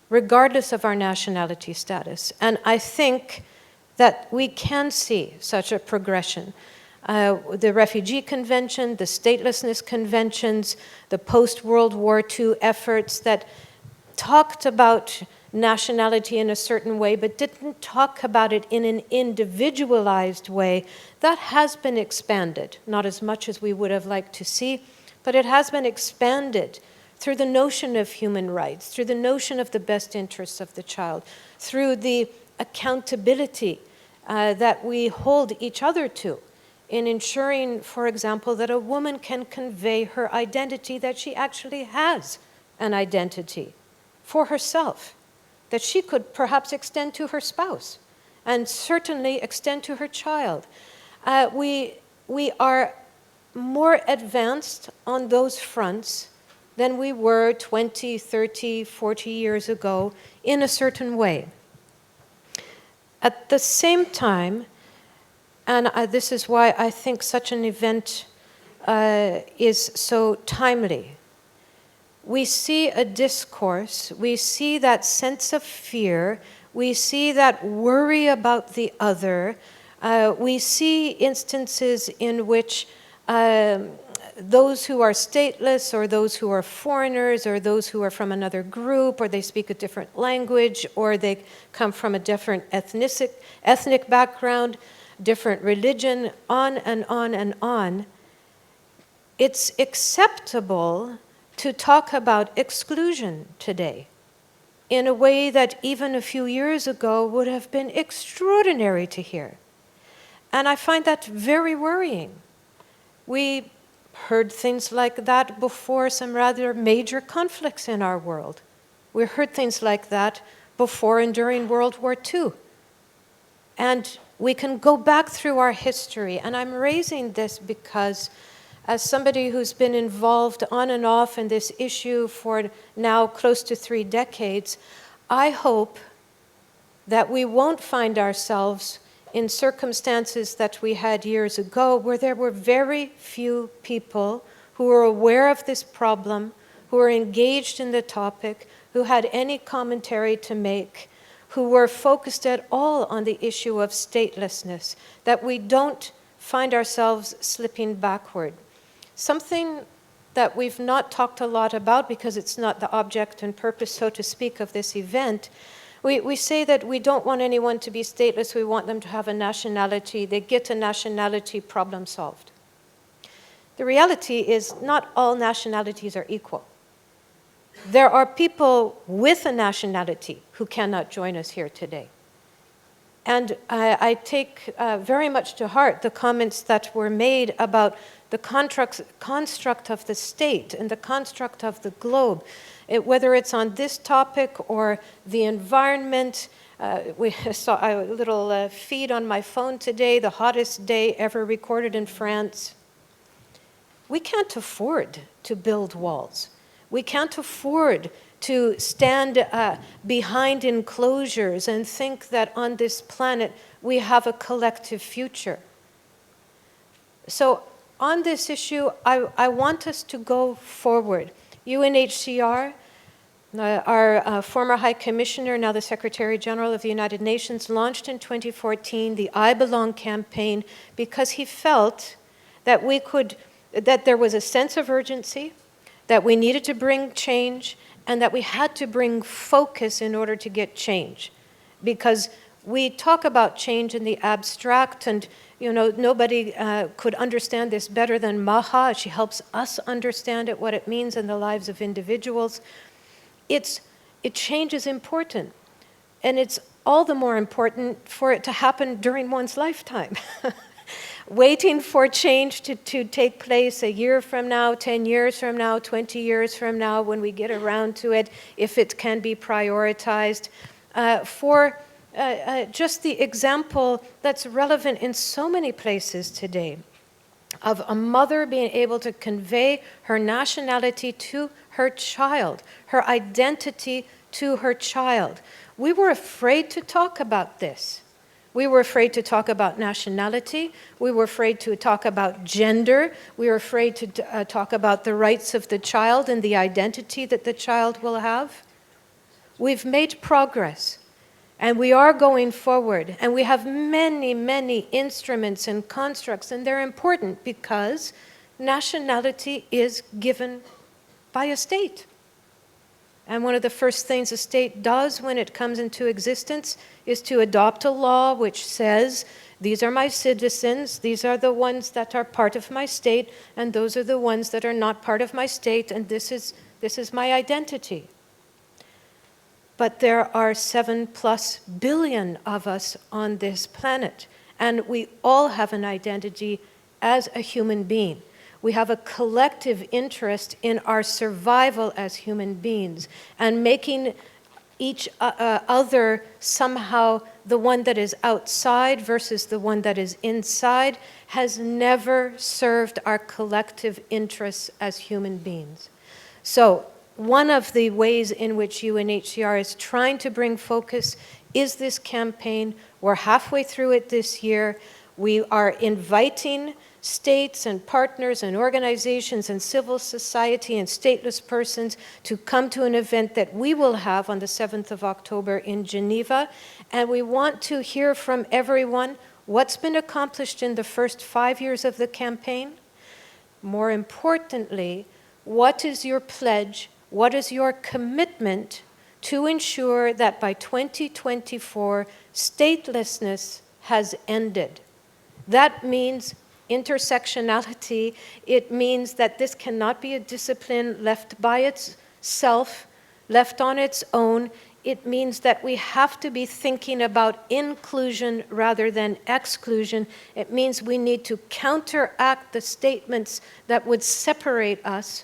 Speaker 7: regardless of our nationality status. And I think that we can see such a progression. The Refugee Convention, the Statelessness Conventions, the post-World War II efforts that talked about nationality in a certain way, but didn't talk about it in an individualized way, that has been expanded. Not as much as we would have liked to see, but it has been expanded through the notion of human rights, through the notion of the best interests of the child, through the accountability that we hold each other to in ensuring, for example, that a woman can convey her identity, that she actually has an identity for herself, that she could perhaps extend to her spouse and certainly extend to her child. We are more advanced on those fronts than we were 20, 30, 40 years ago in a certain way. At the same time, and this is why I think such an event is so timely, we see a discourse, we see that sense of fear, we see that worry about the other, we see instances in which those who are stateless, or those who are foreigners, or those who are from another group, or they speak a different language, or they come from a different ethnic background, different religion, on and on and on. It's acceptable to talk about exclusion today in a way that even a few years ago would have been extraordinary to hear. And I find that very worrying. We heard things like that before some rather major conflicts in our world. We heard things like that before and during World War II. And we can go back through our history, and I'm raising this because as somebody who's been involved on and off in this issue for now close to 3 decades, I hope that we won't find ourselves in circumstances that we had years ago where there were very few people who were aware of this problem, who were engaged in the topic, who had any commentary to make, who were focused at all on the issue of statelessness, that we don't find ourselves slipping backward. Something that we've not talked a lot about because it's not the object and purpose, so to speak, of this event. We say that we don't want anyone to be stateless, we want them to have a nationality. They get a nationality, problem solved. The reality is not all nationalities are equal. There are people with a nationality who cannot join us here today. And I take very much to heart the comments that were made about the construct of the state and the construct of the globe. Whether it's on this topic or the environment. We saw a little feed on my phone today, the hottest day ever recorded in France. We can't afford to build walls. We can't afford to stand behind enclosures and think that on this planet we have a collective future. So on this issue, I want us to go forward. UNHCR, our former High Commissioner, now the Secretary General of the United Nations, launched in 2014 the I Belong campaign because he felt that that there was a sense of urgency, that we needed to bring change, and that we had to bring focus in order to get change. Because we talk about change in the abstract, and nobody could understand this better than Maha. She helps us understand it, what it means in the lives of individuals. Change is important, and it's all the more important for it to happen during one's lifetime. Waiting for change to take place a year from now, 10 years from now, 20 years from now, when we get around to it, if it can be prioritized. Just the example that's relevant in so many places today of a mother being able to convey her nationality to her child, her identity to her child. We were afraid to talk about this. We were afraid to talk about nationality. We were afraid to talk about gender. We were afraid to talk about the rights of the child and the identity that the child will have. We've made progress, and we are going forward, and we have many, many instruments and constructs, and they're important because nationality is given by a state. And one of the first things a state does when it comes into existence is to adopt a law which says, these are my citizens, these are the ones that are part of my state, and those are the ones that are not part of my state, and this is my identity. But there are 7+ billion of us on this planet, and we all have an identity as a human being. We have a collective interest in our survival as human beings, and making each other somehow the one that is outside versus the one that is inside has never served our collective interests as human beings. So one of the ways in which UNHCR is trying to bring focus is this campaign. We're halfway through it this year. We are inviting states and partners and organizations and civil society and stateless persons to come to an event that we will have on the 7th of October in Geneva. And we want to hear from everyone what's been accomplished in the first 5 years of the campaign. More importantly, what is your pledge? What is your commitment to ensure that by 2024, statelessness has ended? That means intersectionality. It means that this cannot be a discipline left by itself, left on its own. It means that we have to be thinking about inclusion rather than exclusion. It means we need to counteract the statements that would separate us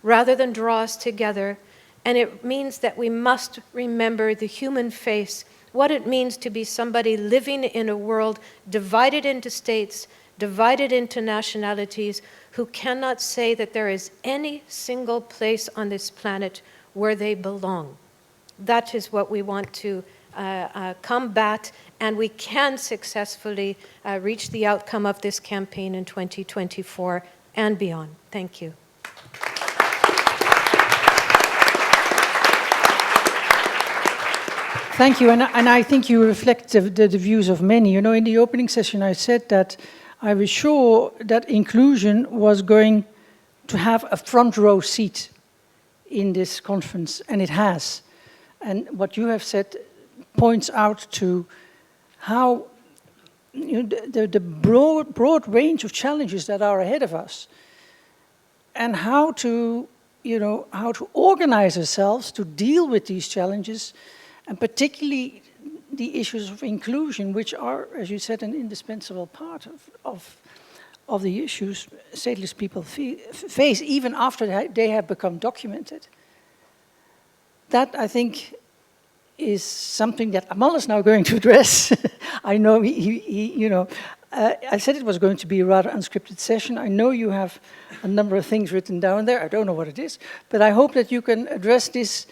Speaker 7: rather than draw us together. And it means that we must remember the human face, what it means to be somebody living in a world divided into states, divided into nationalities, who cannot say that there is any single place on this planet where they belong. That is what we want to combat, and we can successfully reach the outcome of this campaign in 2024 and beyond. Thank you.
Speaker 1: Thank you, and I think you reflect the views of many. You know, in the opening session I said that I was sure that inclusion was going to have a front row seat in this conference, and it has. And what you have said points out to how the broad range of challenges that are ahead of us, and how to organize ourselves to deal with these challenges, and particularly the issues of inclusion, which are, as you said, an indispensable part of the issues stateless people face, even after they have become documented. That, I think, is something that Amal is now going to address. I know I said it was going to be a rather unscripted session. I know you have a number of things written down there. I don't know what it is, but I hope that you can address this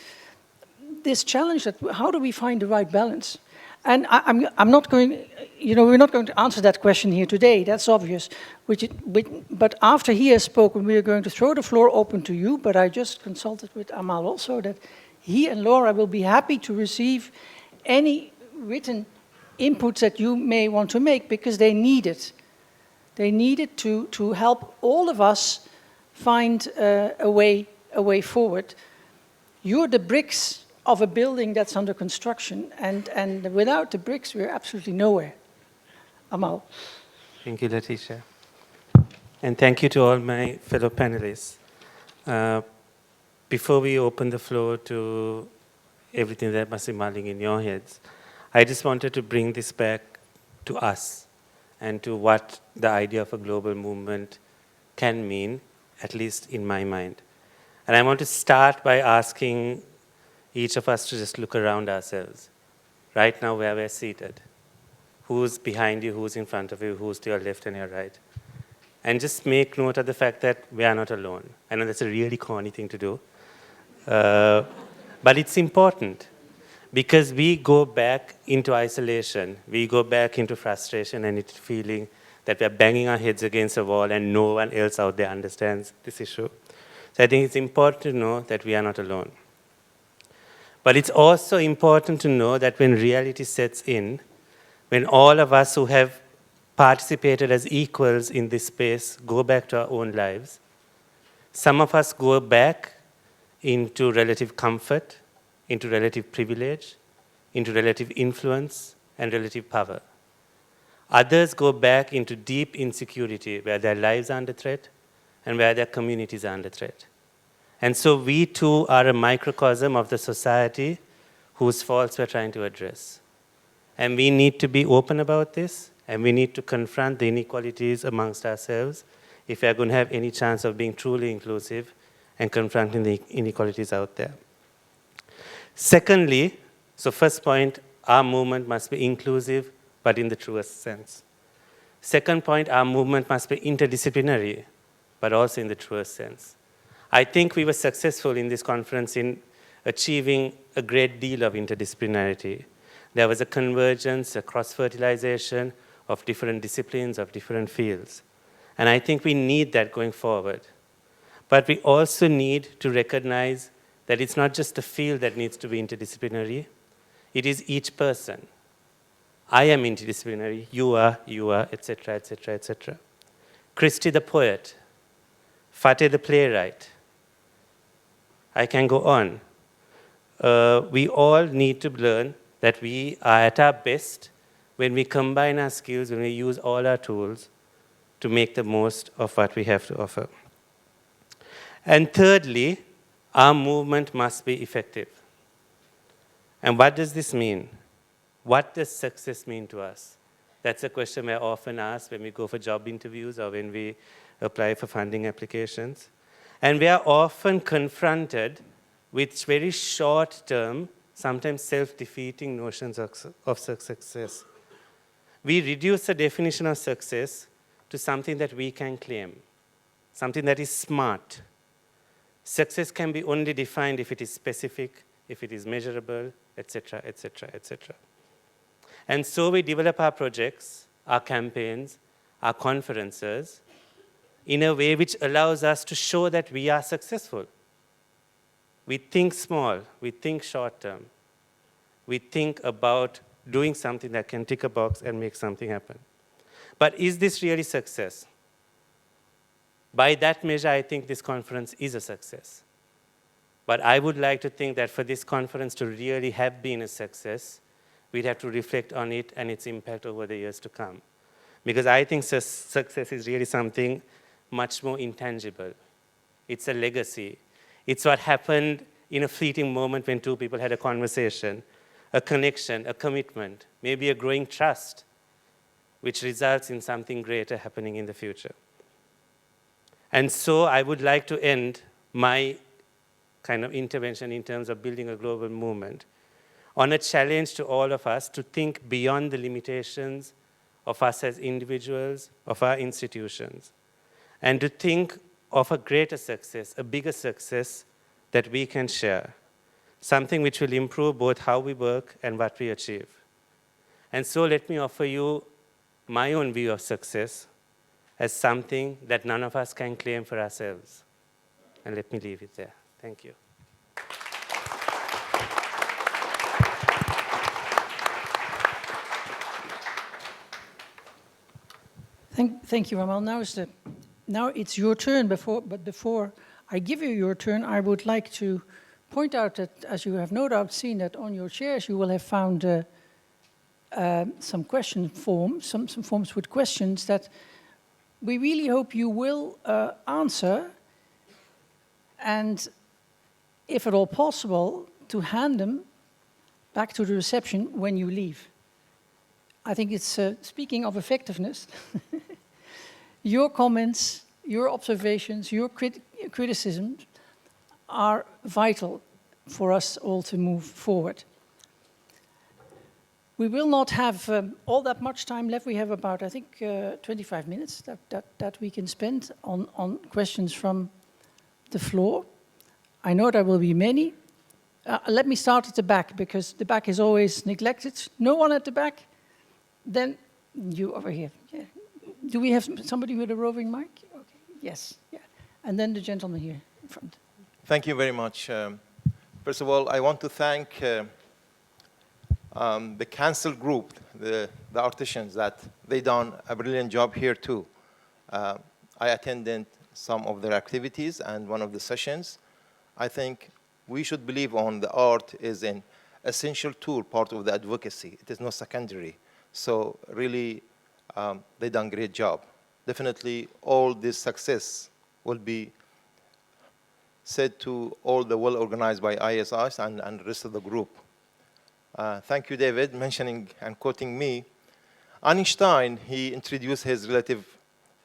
Speaker 1: challenge, that how do we find the right balance? And I'm not going, we're not going to answer that question here today, that's obvious. But after he has spoken, we are going to throw the floor open to you, but I just consulted with Amal also that he and Laura will be happy to receive any written inputs that you may want to make, because they need it. They need it to help all of us find a way forward. You're the bricks of a building that's under construction, and without the bricks, we're absolutely nowhere. Amal.
Speaker 3: Thank you, Letitia. And thank you to all my fellow panelists. Before we open the floor to everything that must be mulling in your heads, I just wanted to bring this back to us and to what the idea of a global movement can mean, at least in my mind. And I want to start by asking each of us to just look around ourselves, right now where we're seated. Who's behind you, who's in front of you, who's to your left and your right. And just make note of the fact that we are not alone. I know that's a really corny thing to do, but it's important, because we go back into isolation, we go back into frustration and it feeling that we're banging our heads against a wall and no one else out there understands this issue. So I think it's important to know that we are not alone. But it's also important to know that when reality sets in, when all of us who have participated as equals in this space go back to our own lives, some of us go back into relative comfort, into relative privilege, into relative influence and relative power. Others go back into deep insecurity where their lives are under threat and where their communities are under threat. And so we too are a microcosm of the society whose faults we're trying to address. And we need to be open about this, and we need to confront the inequalities amongst ourselves if we're going to have any chance of being truly inclusive and confronting the inequalities out there. Secondly, so first point, our movement must be inclusive, but in the truest sense. Second point, our movement must be interdisciplinary, but also in the truest sense. I think we were successful in this conference in achieving a great deal of interdisciplinarity. There was a convergence, a cross-fertilization of different disciplines, of different fields. And I think we need that going forward. But we also need to recognize that it's not just a field that needs to be interdisciplinary, it is each person. I am interdisciplinary, you are, etc., etc., etc. Christie the poet, Fateh the playwright. I can go on. We all need to learn that we are at our best when we combine our skills, when we use all our tools to make the most of what we have to offer. And thirdly, our movement must be effective. And what does this mean? What does success mean to us? That's a question we're often asked when we go for job interviews or when we apply for funding applications. And we are often confronted with very short-term, sometimes self-defeating notions of success. We reduce the definition of success to something that we can claim, something that is smart. Success can be only defined if it is specific, if it is measurable, etc., etc., etc. And so we develop our projects, our campaigns, our conferences in a way which allows us to show that we are successful. We think small, we think short-term. We think about doing something that can tick a box and make something happen. But is this really success? By that measure, I think this conference is a success. But I would like to think that for this conference to really have been a success, we'd have to reflect on it and its impact over the years to come. Because I think success is really something much more intangible. It's a legacy. It's what happened in a fleeting moment when two people had a conversation, a connection, a commitment, maybe a growing trust, which results in something greater happening in the future. And so I would like to end my kind of intervention in terms of building a global movement on a challenge to all of us to think beyond the limitations of us as individuals, of our institutions, and to think of a greater success, a bigger success that we can share, something which will improve both how we work and what we achieve. And so let me offer you my own view of success as something that none of us can claim for ourselves. And let me leave it there. Thank you.
Speaker 1: Thank you, Amal. Now it's your turn. But before I give you your turn, I would like to point out that, as you have no doubt seen, that on your chairs you will have found some question forms, some forms with questions that we really hope you will answer, and if at all possible, to hand them back to the reception when you leave. I think it's, speaking of effectiveness, your comments, your observations, your criticisms are vital for us all to move forward. We will not have all that much time left. We have about, I think, 25 minutes that we can spend on questions from the floor. I know there will be many. Let me start at the back, because the back is always neglected. No one at the back? Then you over here. Yeah. Do we have somebody with a roving mic? Okay. Yes. Yeah. And then the gentleman here in front.
Speaker 8: Thank you very much. First of all, I want to thank the council group, the artisans, that they done a brilliant job here too. I attended some of their activities and one of the sessions. I think we should believe on the art is an essential tool, part of the advocacy. It is not secondary. So really, they done a great job. Definitely, all this success will be said to all the well-organized by ISIs and the rest of the group. Thank you, David, mentioning and quoting me. Einstein, he introduced his relative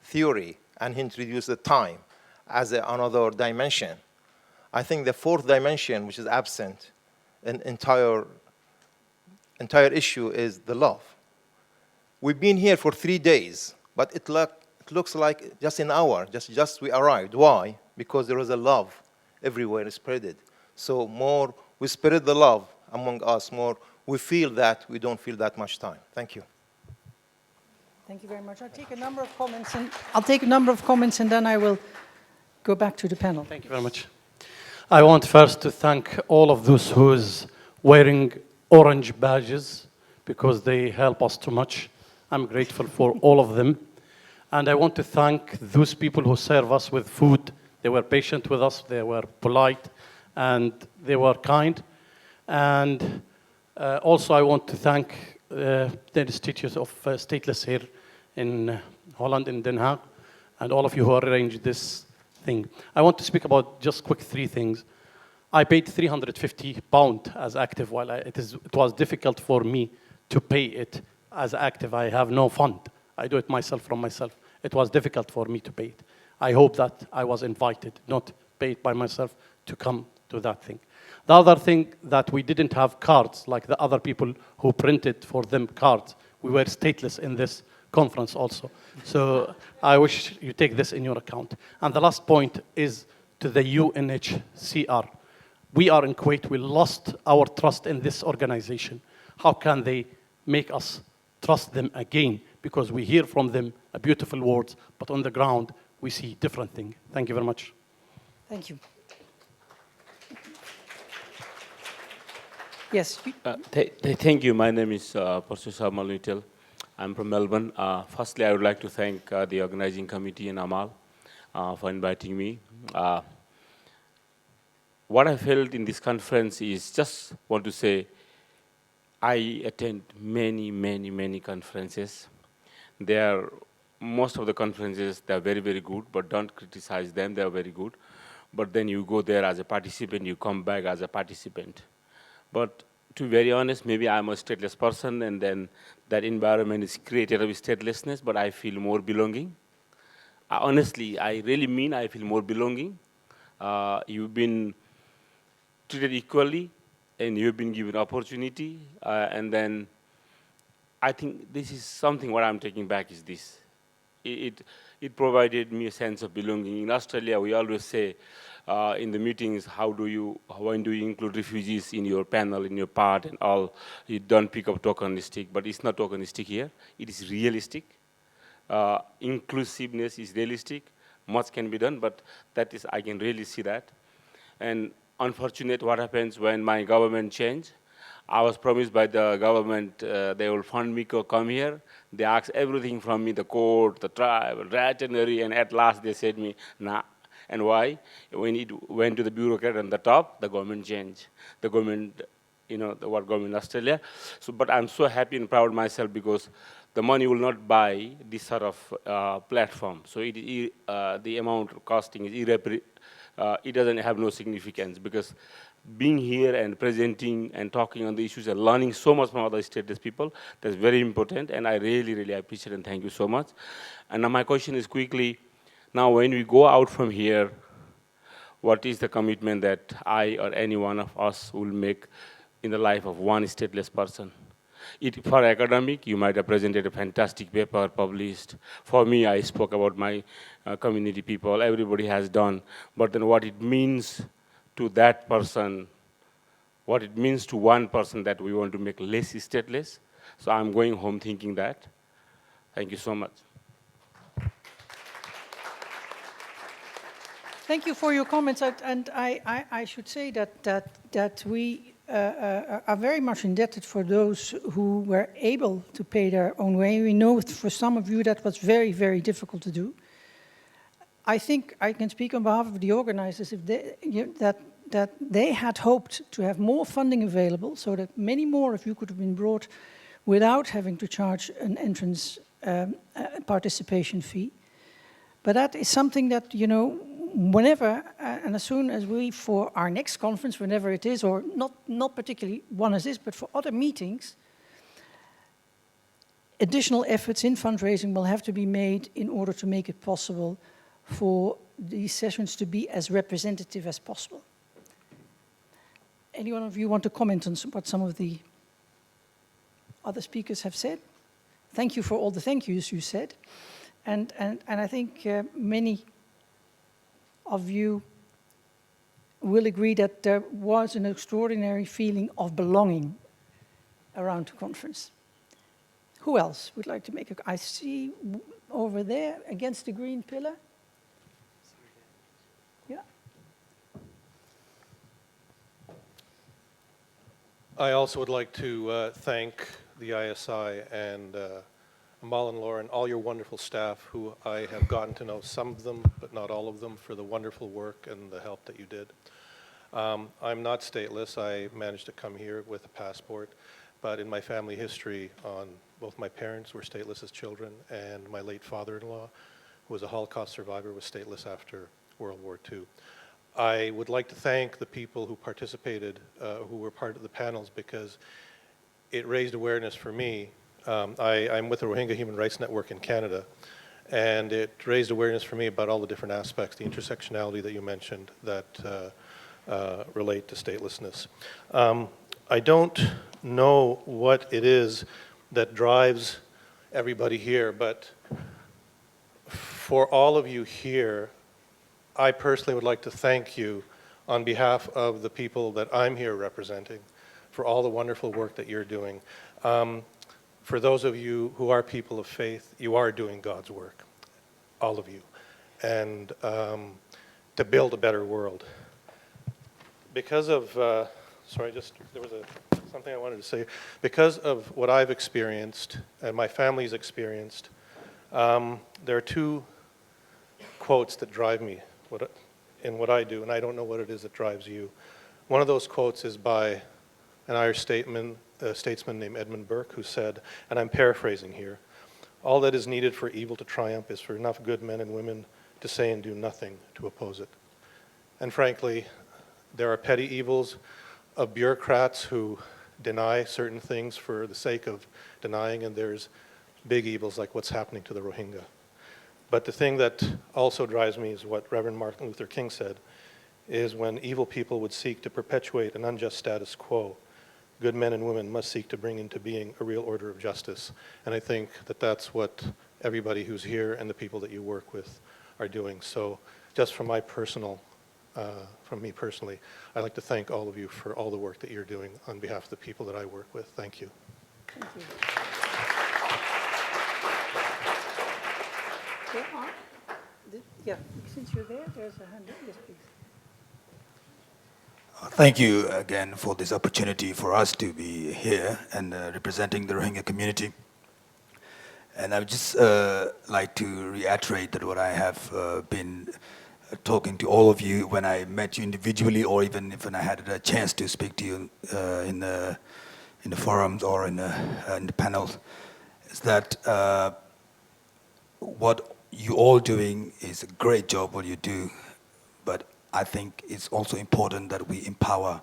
Speaker 8: theory, and he introduced the time as another dimension. I think the fourth dimension, which is absent in entire issue, is the love. We've been here for 3 days, but it looks like just an hour, just we arrived. Why? Because there was a love everywhere spreaded. So more we spread the love among us, more we feel that we don't feel that much time. Thank you.
Speaker 1: Thank you very much. I'll take a number of comments and then I will go back to the panel.
Speaker 9: Thank you very much. I want first to thank all of those who's wearing orange badges, because they help us too much. I'm grateful for all of them. And I want to thank those people who serve us with food. They were patient with us, they were polite, and they were kind. And also I want to thank the Institute of Stateless here in Holland, in Den Haag, and all of you who arranged this thing. I want to speak about just quick 3 things. I paid £350 as active, while it was difficult for me to pay it as active. I have no fund. I do it myself from myself. It was difficult for me to pay it. I hope that I was invited, not paid by myself, to come to that thing. The other thing, that we didn't have cards like the other people who printed for them cards. We were stateless in this conference also. So I wish you take this in your account. And the last point is to the UNHCR. We are in Kuwait. We lost our trust in this organization. How can they make us trust them again? Because we hear from them beautiful words, but on the ground, we see different things. Thank you very much.
Speaker 1: Thank you. Yes.
Speaker 10: Thank you. My name is Professor Malunitel. I'm from Melbourne. Firstly, I would like to thank the organizing committee and Amal for inviting me. What I felt in this conference is just want to say I attend many conferences. Most of the conferences, they're very, very good, but don't criticize them, they're very good. But then you go there as a participant, you come back as a participant. But to be very honest, maybe I'm a stateless person, and then that environment is created with statelessness, but I feel more belonging. Honestly, I really mean I feel more belonging. You've been treated equally, and you've been given opportunity, and then I think this is something what I'm taking back is this. It provided me a sense of belonging. In Australia, we always say in the meetings, when do you include refugees in your panel, in your part and all? You don't pick up tokenistic, but it's not tokenistic here. It is realistic. Inclusiveness is realistic. Much can be done, but I can really see that. And unfortunate what happens when my government change. I was promised by the government they will fund me to come here. They asked everything from me, the court, the trial, veterinary, and at last they said me, nah. And why? When it went to the bureaucrat on the top, the government changed. The government, what government in Australia. So, but I'm so happy and proud myself because the money will not buy this sort of platform. So the amount costing is it doesn't have no significance because being here and presenting and talking on the issues and learning so much from other stateless people, that's very important, and I really, really appreciate it, and thank you so much. And now my question is quickly, now when we go out from here, what is the commitment that I or any one of us will make in the life of one stateless person? For academic, you might have presented a fantastic paper published. For me, I spoke about my community people, everybody has done, but then what it means to that person what it means to one person that we want to make less stateless. So I'm going home thinking that. Thank you so much.
Speaker 1: Thank you for your comments, and I should say that we are very much indebted for those who were able to pay their own way. We know for some of you that was very, very difficult to do. I think I can speak on behalf of the organizers if that they had hoped to have more funding available so that many more of you could have been brought without having to charge an entrance participation fee. But that is something that, whenever, and as soon as we, for our next conference, whenever it is, or not particularly one as this, but for other meetings, additional efforts in fundraising will have to be made in order to make it possible for these sessions to be as representative as possible. Any one of you want to comment on what some of the other speakers have said? Thank you for all the thank yous you said. And I think many of you will agree that there was an extraordinary feeling of belonging around the conference. Who else would like to make a... I see over there against the green pillar. Yeah.
Speaker 11: I also would like to thank the ISI and Amal and Laura and all your wonderful staff who I have gotten to know, some of them, but not all of them, for the wonderful work and the help that you did. I'm not stateless. I managed to come here with a passport, but in my family history, both my parents were stateless as children, and my late father-in-law, who was a Holocaust survivor, was stateless after World War II. I would like to thank the people who participated, who were part of the panels, because it raised awareness for me. I'm with the Rohingya Human Rights Network in Canada, and it raised awareness for me about all the different aspects, the intersectionality that you mentioned that relate to statelessness. I don't know what it is that drives everybody here, but for all of you here, I personally would like to thank you on behalf of the people that I'm here representing for all the wonderful work that you're doing. For those of you who are people of faith, you are doing God's work, all of you, and to build a better world. Because of, there was something I wanted to say. Because of what I've experienced and my family's experienced, there are two quotes that drive me in what I do, and I don't know what it is that drives you. One of those quotes is by an Irish statesman named Edmund Burke, who said, and I'm paraphrasing here, "All that is needed for evil to triumph is for enough good men and women to say and do nothing to oppose it." And frankly, there are petty evils of bureaucrats who deny certain things for the sake of denying, and there's big evils like what's happening to the Rohingya. But the thing that also drives me is what Reverend Martin Luther King said, is when evil people would seek to perpetuate an unjust status quo, good men and women must seek to bring into being a real order of justice. And I think that that's what everybody who's here and the people that you work with are doing. So just from my personal, from me personally, I'd like to thank all of you for all the work that you're doing on behalf of the people that I work with. Thank you.
Speaker 1: Thank you. Yeah, since you're there, there's a hand. Yes, please.
Speaker 12: Thank you again for this opportunity for us to be here and representing the Rohingya community. And I would just like to reiterate that what I have been talking to all of you when I met you individually, or even if when I had a chance to speak to you in the forums or in the panels, is that what you all doing is a great job what you do, but I think it's also important that we empower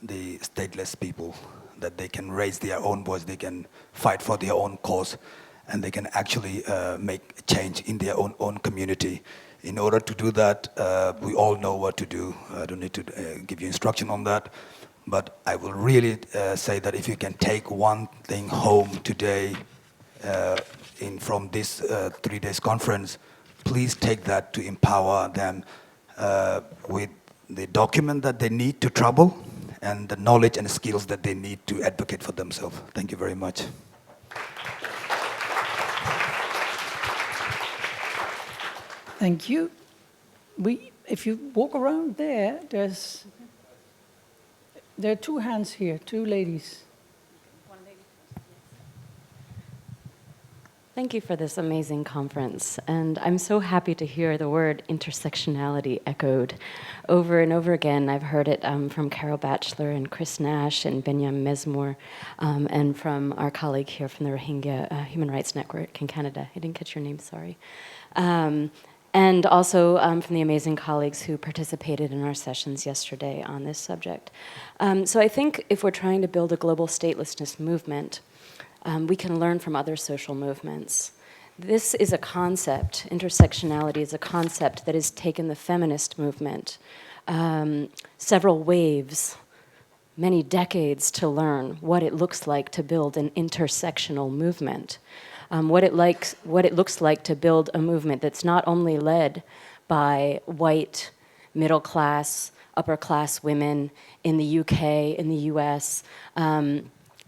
Speaker 12: the stateless people, that they can raise their own voice, they can fight for their own cause, and they can actually make a change in their own community. In order to do that, we all know what to do. I don't need to give you instruction on that, but I will really say that if you can take one thing home today from this 3 days conference, please take that to empower them with the document that they need to travel, and the knowledge and skills that they need to advocate for themselves. Thank you very much.
Speaker 1: Thank you. If you walk around there, there are two hands here, two ladies.
Speaker 13: Thank you for this amazing conference, and I'm so happy to hear the word intersectionality echoed over and over again. I've heard it from Carol Batchelor and Chris Nash and Benyam Mesmoor, and from our colleague here from the Rohingya Human Rights Network in Canada. I didn't catch your name, sorry. And also from the amazing colleagues who participated in our sessions yesterday on this subject. So I think if we're trying to build a global statelessness movement, we can learn from other social movements. This is a concept, intersectionality is a concept that has taken the feminist movement several waves, many decades to learn what it looks like to build an intersectional movement. What it looks like to build a movement that's not only led by white, middle class, upper class women in the UK, in the US.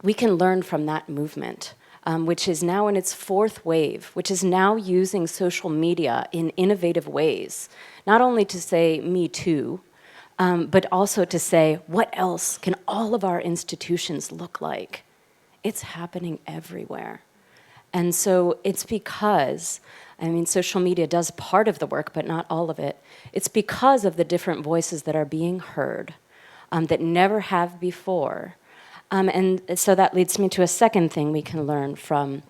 Speaker 13: We can learn from that movement, which is now in its fourth wave, which is now using social media in innovative ways, not only to say me too, but also to say what else can all of our institutions look like? It's happening everywhere. And so it's because, I mean, social media does part of the work, but not all of it. It's because of the different voices that are being heard that never have before. And so that leads me to a second thing we can learn from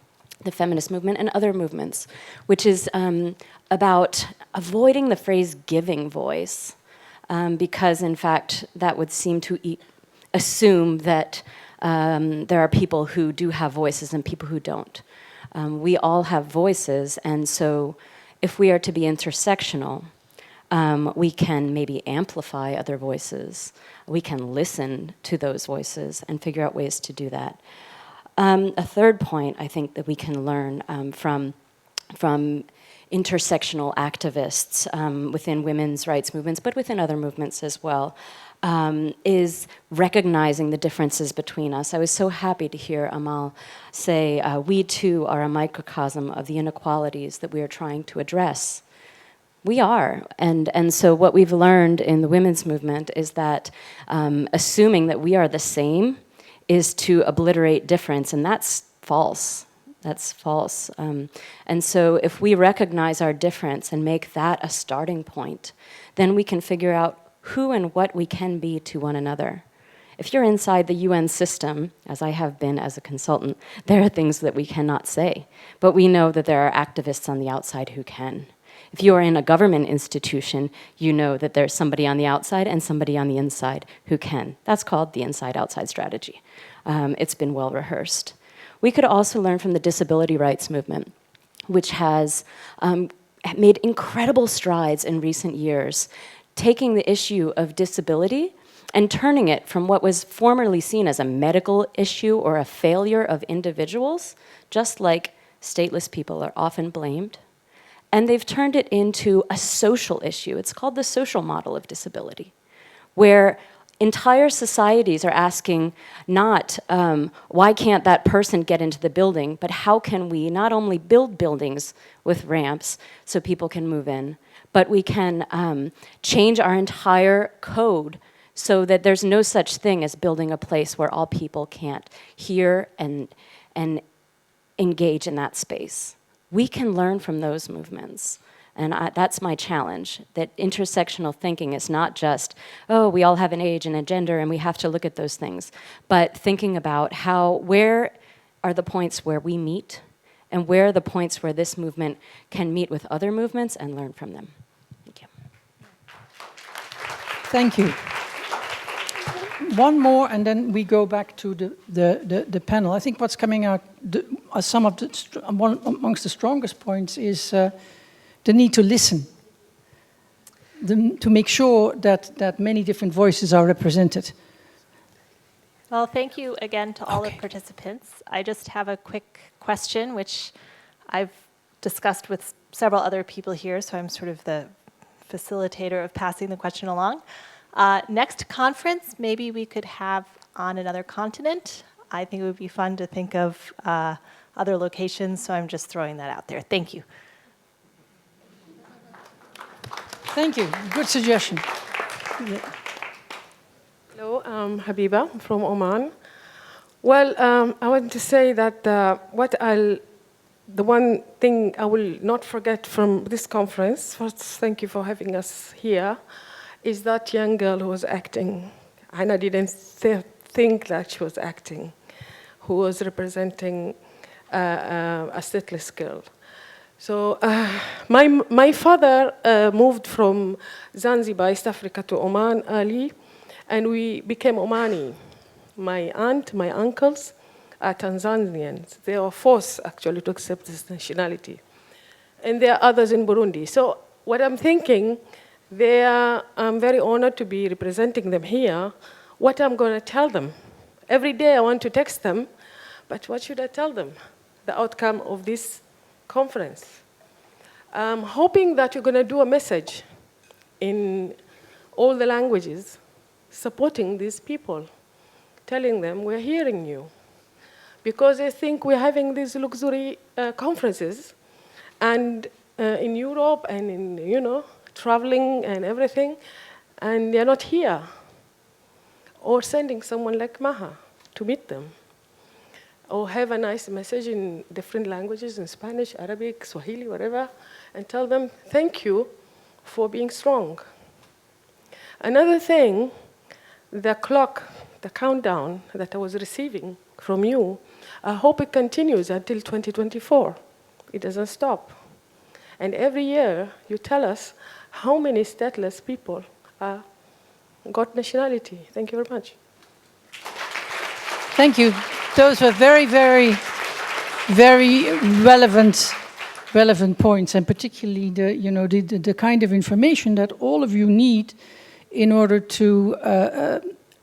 Speaker 13: the feminist movement and other movements, which is about avoiding the phrase giving voice, because in fact that would seem to assume that there are people who do have voices and people who don't. We all have voices, and so if we are to be intersectional, we can maybe amplify other voices. We can listen to those voices and figure out ways to do that. A third point I think that we can learn from intersectional activists within women's rights movements, but within other movements as well, is recognizing the differences between us. I was so happy to hear Amal say, we too are a microcosm of the inequalities that we are trying to address. We are, and so what we've learned in the women's movement is that assuming that we are the same is to obliterate difference, and that's false. That's false. And so if we recognize our difference and make that a starting point, then we can figure out who and what we can be to one another. If you're inside the UN system, as I have been as a consultant, there are things that we cannot say, but we know that there are activists on the outside who can. If you are in a government institution, you know that there's somebody on the outside and somebody on the inside who can. That's called the inside-outside strategy. It's been well rehearsed. We could also learn from the disability rights movement, which has made incredible strides in recent years, taking the issue of disability and turning it from what was formerly seen as a medical issue or a failure of individuals, just like stateless people are often blamed, and they've turned it into a social issue. It's called the social model of disability, where entire societies are asking not why can't that person get into the building, but how can we not only build buildings with ramps so people can move in, but we can change our entire code so that there's no such thing as building a place where all people can't hear and engage in that space. We can learn from those movements. And that's my challenge, that intersectional thinking is not just, oh, we all have an age and a gender and we have to look at those things, but thinking about where are the points where we meet and where are the points where this movement can meet with other movements and learn from them. Thank you.
Speaker 1: Thank you. One more, and then we go back to the panel. I think what's coming out, some of one amongst the strongest points is the need to listen, to make sure that many different voices are represented.
Speaker 14: Well, thank you again to all the participants. I just have a quick question, which I've discussed with several other people here, so I'm sort of the facilitator of passing the question along. Next conference, maybe we could have on another continent. I think it would be fun to think of other locations, so I'm just throwing that out there. Thank you.
Speaker 1: Thank you. Good suggestion. Yeah.
Speaker 15: Hello, I'm Habiba from Oman. Well, I want to say that the one thing I will not forget from this conference, first, thank you for having us here, is that young girl who was acting. And I didn't think that she was acting, who was representing a stateless girl. So my father moved from Zanzibar, East Africa, to Oman early, and we became Omani. My aunt, my uncles are Tanzanians. They were forced, actually, to accept this nationality. And there are others in Burundi. So what I'm thinking, I'm very honored to be representing them here. What I'm going to tell them. Every day I want to text them, but what should I tell them? The outcome of this conference. I'm hoping that you're going to do a message in all the languages supporting these people, telling them we're hearing you. Because I think we're having these luxury conferences, and in Europe and in, traveling and everything, and they're not here. Or sending someone like Maha to meet them. Or have a nice message in different languages, in Spanish, Arabic, Swahili, whatever, and tell them thank you for being strong. Another thing, the clock, the countdown that I was receiving from you, I hope it continues until 2024. It doesn't stop. And every year you tell us how many stateless people got nationality. Thank you very much.
Speaker 1: Thank you. Those were very, very, very relevant points, and particularly the kind of information that all of you need in order to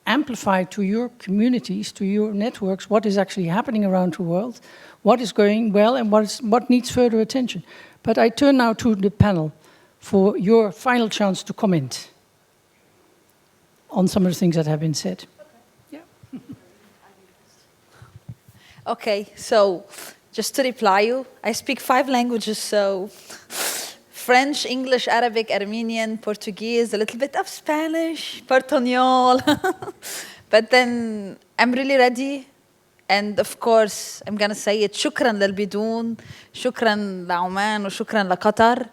Speaker 1: amplify to your communities, to your networks, what is actually happening around the world, what is going well, and what needs further attention. But I turn now to the panel for your final chance to comment on some of the things that have been said.
Speaker 4: Okay, so just to reply you, I speak 5 languages, so French, English, Arabic, Armenian, Portuguese, a little bit of Spanish, Portuñol. But then I'm really ready. And of course, I'm going to say it, شكرا للبدون, شكرا لعمان, وشكرا لقطر.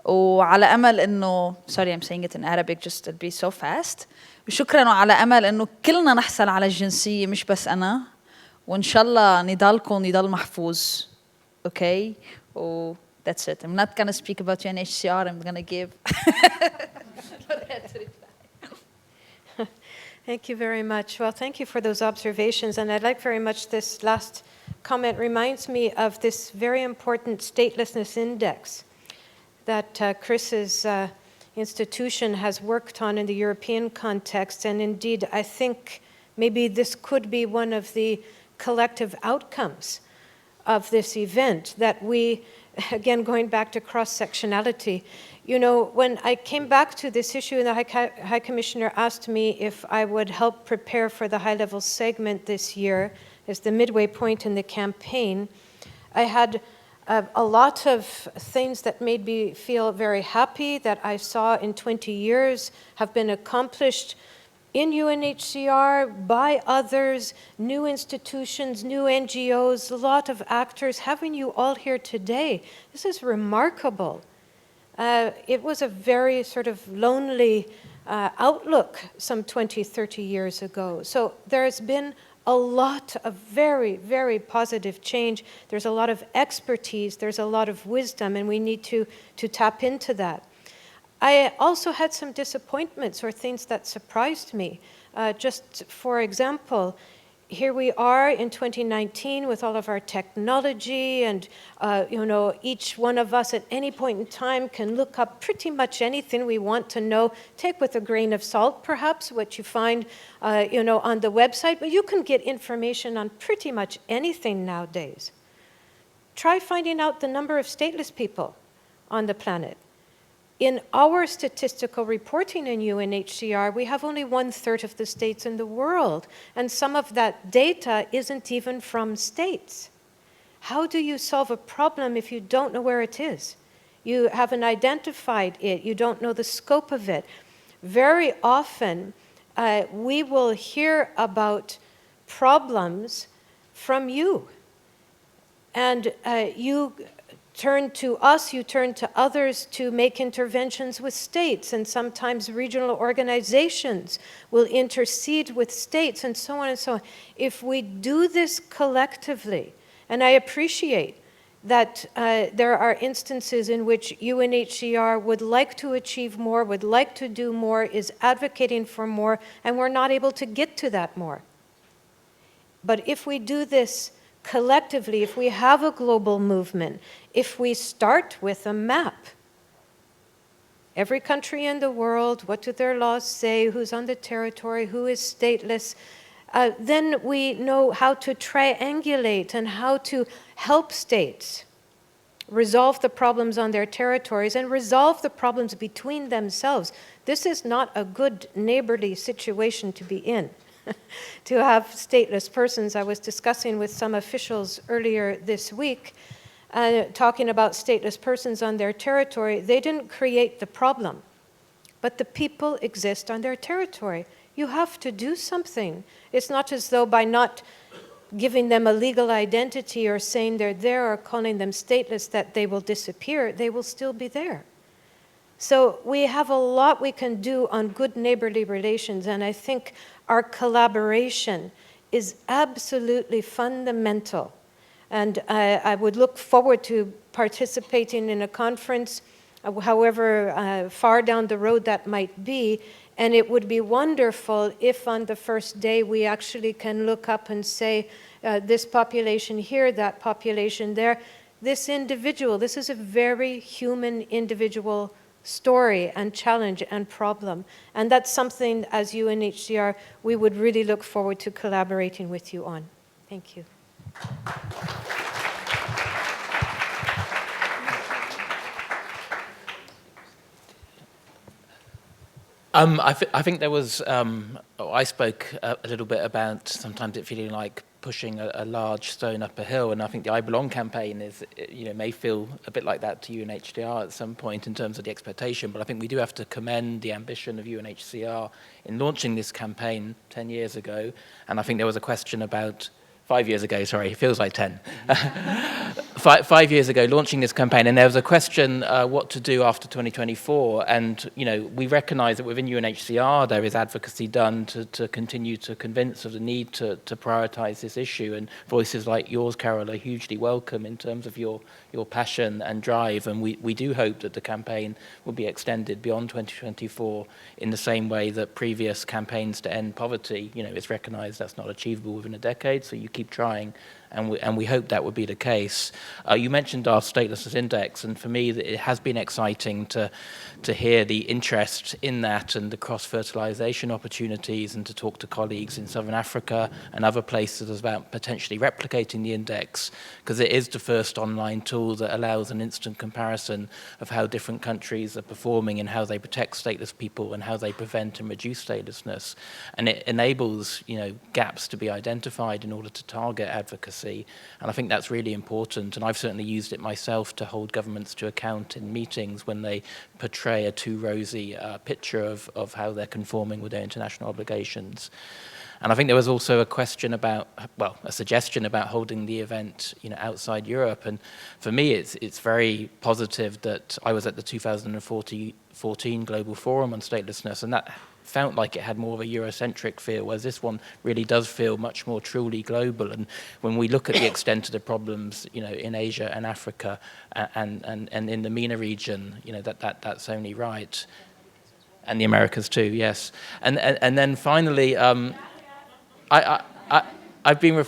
Speaker 4: وعلى أمل إنه, sorry, I'm saying it in Arabic, just it'll be so fast. وشكرا وعلى أمل إنه كلنا نحصل على الجنسية, مش بس أنا. وإن شاء الله نضالكم نضال محفوظ. Okay? Oh, that's it. I'm not going to speak about UNHCR. I'm going to give.
Speaker 7: Thank you very much. Well, thank you for those observations. And I'd like very much this last comment reminds me of this very important Statelessness Index that Chris's institution has worked on in the European context. And indeed, I think maybe this could be one of the collective outcomes of this event, that we, again, going back to cross-sectionality, when I came back to this issue, and the High Commissioner asked me if I would help prepare for the high-level segment this year as the midway point in the campaign, I had a lot of things that made me feel very happy that I saw in 20 years have been accomplished in UNHCR, by others, new institutions, new NGOs, a lot of actors. Having you all here today, this is remarkable. It was a very sort of lonely outlook some 20, 30 years ago. So there's been a lot of very, very positive change. There's a lot of expertise, there's a lot of wisdom, and we need to tap into that. I also had some disappointments or things that surprised me. Just for example, here we are in 2019 with all of our technology, and each one of us at any point in time can look up pretty much anything we want to know. Take with a grain of salt, perhaps, what you find on the website, but you can get information on pretty much anything nowadays. Try finding out the number of stateless people on the planet. in our statistical reporting in UNHCR, we have only 1/3 of the states in the world, and some of that data isn't even from states. How do you solve a problem if you don't know where it is? You haven't identified it, you don't know the scope of it. Very often, we will hear about problems from you. And you turn to us, you turn to others to make interventions with states, and sometimes regional organizations will intercede with states, and so on and so on. If we do this collectively, and I appreciate that there are instances in which UNHCR would like to achieve more, would like to do more, is advocating for more, and we're not able to get to that more. But if we do this collectively, if we have a global movement, if we start with a map, every country in the world, what do their laws say, who's on the territory, who is stateless, then we know how to triangulate and how to help states resolve the problems on their territories and resolve the problems between themselves. This is not a good neighborly situation to be in. To have stateless persons. I was discussing with some officials earlier this week, talking about stateless persons on their territory. They didn't create the problem, but the people exist on their territory. You have to do something. It's not as though by not giving them a legal identity or saying they're there or calling them stateless that they will disappear. They will still be there. So we have a lot we can do on good neighborly relations, and I think our collaboration is absolutely fundamental. And I would look forward to participating in a conference, however far down the road that might be, and it would be wonderful if on the first day we actually can look up and say, this population here, that population there, this individual, this is a very human individual story and challenge and problem. And that's something, as UNHCR, we would really look forward to collaborating with you on. Thank you.
Speaker 5: I think there was, I spoke a little bit about sometimes it feeling like pushing a large stone up a hill, and I think the I Belong campaign is, may feel a bit like that to UNHCR at some point in terms of the expectation, but I think we do have to commend the ambition of UNHCR in launching this campaign 10 years ago, and I think there was a question about 5 years ago, sorry, it feels like 10. 5 years ago, launching this campaign, and there was a question what to do after 2024, and we recognise that within UNHCR there is advocacy done to continue to convince of the need to prioritise this issue, and voices like yours, Carol, are hugely welcome in terms of your passion and drive, and we do hope that the campaign will be extended beyond 2024 in the same way that previous campaigns to end poverty, it's recognised that's not achievable within a decade, so you keep trying, and we hope that would be the case. You mentioned our Statelessness Index, and for me it has been exciting to hear the interest in that and the cross-fertilisation opportunities, and to talk to colleagues in Southern Africa and other places about potentially replicating the index, because it is the first online tool that allows an instant comparison of how different countries are performing and how they protect stateless people and how they prevent and reduce statelessness. And it enables, gaps to be identified in order to target advocacy. And I think that's really important. And I've certainly used it myself to hold governments to account in meetings when they portray a too rosy picture of how they're conforming with their international obligations. And I think there was also a question about, a suggestion about holding the event, outside Europe. And for me, it's very positive that I was at the 2014 Global Forum on Statelessness, and that felt like it had more of a Eurocentric feel, whereas this one really does feel much more truly global. And when we look at the extent of the problems, in Asia and Africa and in the MENA region, that's only right. And the Americas too, yes. And then finally, I've been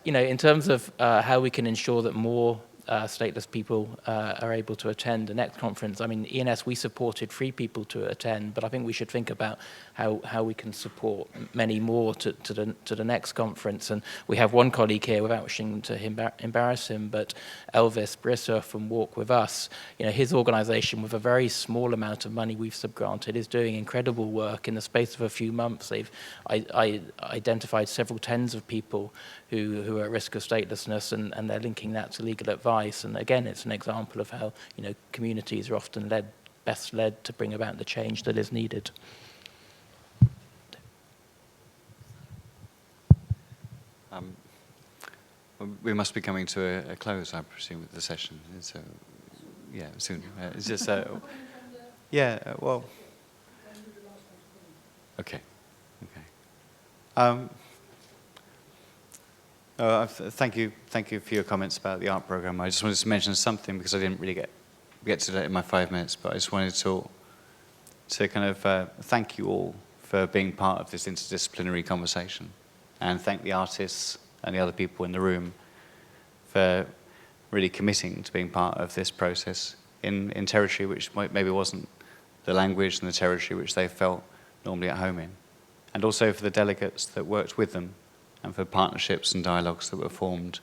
Speaker 5: in terms of how we can ensure that more stateless people are able to attend the next conference. I mean, ENS, we supported 3 people to attend, but I think we should think about how we can support many more to the next conference. And we have one colleague here, without wishing to embarrass him, but Elvis Brisser from Walk With Us, you know, his organisation, with a very small amount of money we've subgranted, is doing incredible work. In the space of a few months, they've identified several tens of people who are at risk of statelessness, and they're linking that to legal advice. And again, it's an example of how, you know, communities are often best led to bring about the change that is needed.
Speaker 6: We must be coming to a close, I presume, with the session. So, yeah, soon. It's just, well, okay. Thank you for your comments about the art program. I just wanted to mention something because I didn't really get to that in my 5 minutes, but I just wanted to kind of thank you all for being part of this interdisciplinary conversation, and thank the artists and the other people in the room for really committing to being part of this process in territory which maybe wasn't the language and the territory which they felt normally at home in. And also for the delegates that worked with them, and for partnerships and dialogues that were formed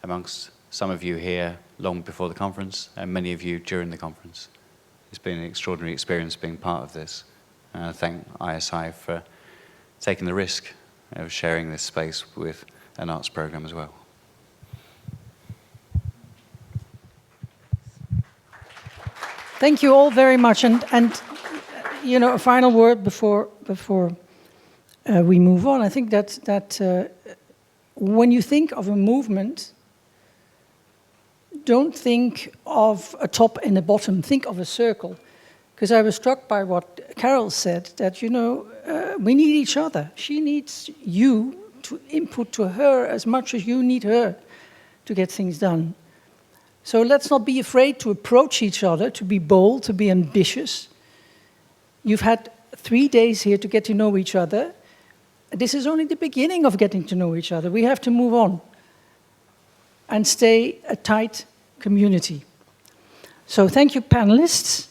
Speaker 6: amongst some of you here long before the conference, and many of you during the conference. It's been an extraordinary experience being part of this. And I thank ISI for taking the risk of sharing this space with an arts program as well.
Speaker 1: Thank you all very much. And you know, a final word before we move on. I think that when you think of a movement, don't think of a top and a bottom. Think of a circle. Because I was struck by what Carol said, that, you know, we need each other. She needs you to input to her as much as you need her to get things done. So let's not be afraid to approach each other, to be bold, to be ambitious. You've had 3 days here to get to know each other. This is only the beginning of getting to know each other. We have to move on and stay a tight community. So thank you, panelists.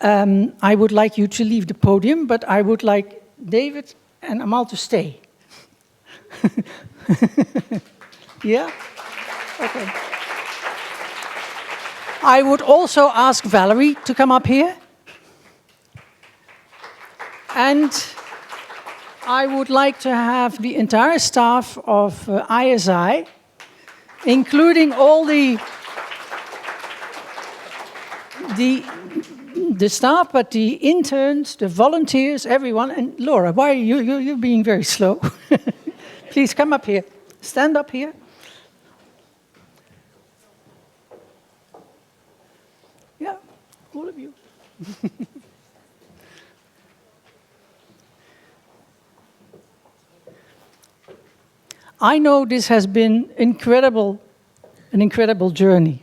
Speaker 1: I would like you to leave the podium, but I would like David and Amal to stay. Yeah? Okay. I would also ask Valerie to come up here. And I would like to have the entire staff of ISI, including all the staff, but the interns, the volunteers, everyone. And Laura, why are you're being very slow? Please come up here. Stand up here. Yeah, all of you. I know this has been an incredible journey.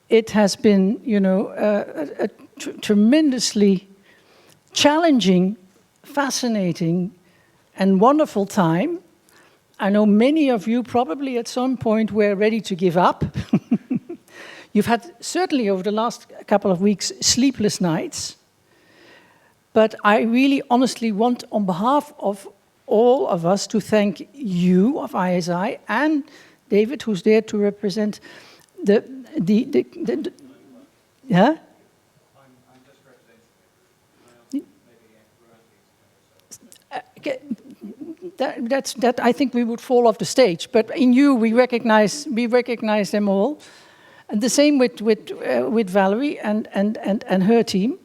Speaker 1: It has been, you know, a tremendously challenging, fascinating, and wonderful time. I know many of you probably at some point were ready to give up. You've had, certainly over the last couple of weeks, sleepless nights. But I really honestly want, on behalf of all of us, to thank you of ISI and David, who's there to represent the yeah? That I think we would fall off the stage, but in you we recognize them all, and the same with Valerie and her team.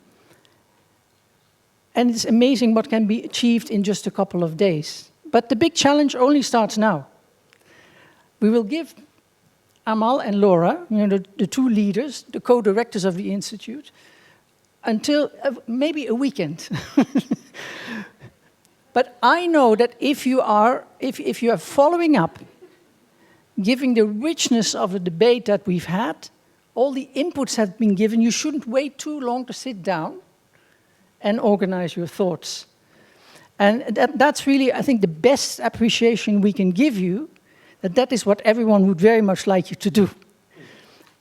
Speaker 1: And it's amazing what can be achieved in just a couple of days. But the big challenge only starts now. We will give Amal and Laura, you know, the two leaders, the co-directors of the Institute, until maybe a weekend. But I know that if you are following up, giving the richness of the debate that we've had, all the inputs have been given, you shouldn't wait too long to sit down and organize your thoughts. And that's really, I think, the best appreciation we can give you, that is what everyone would very much like you to do.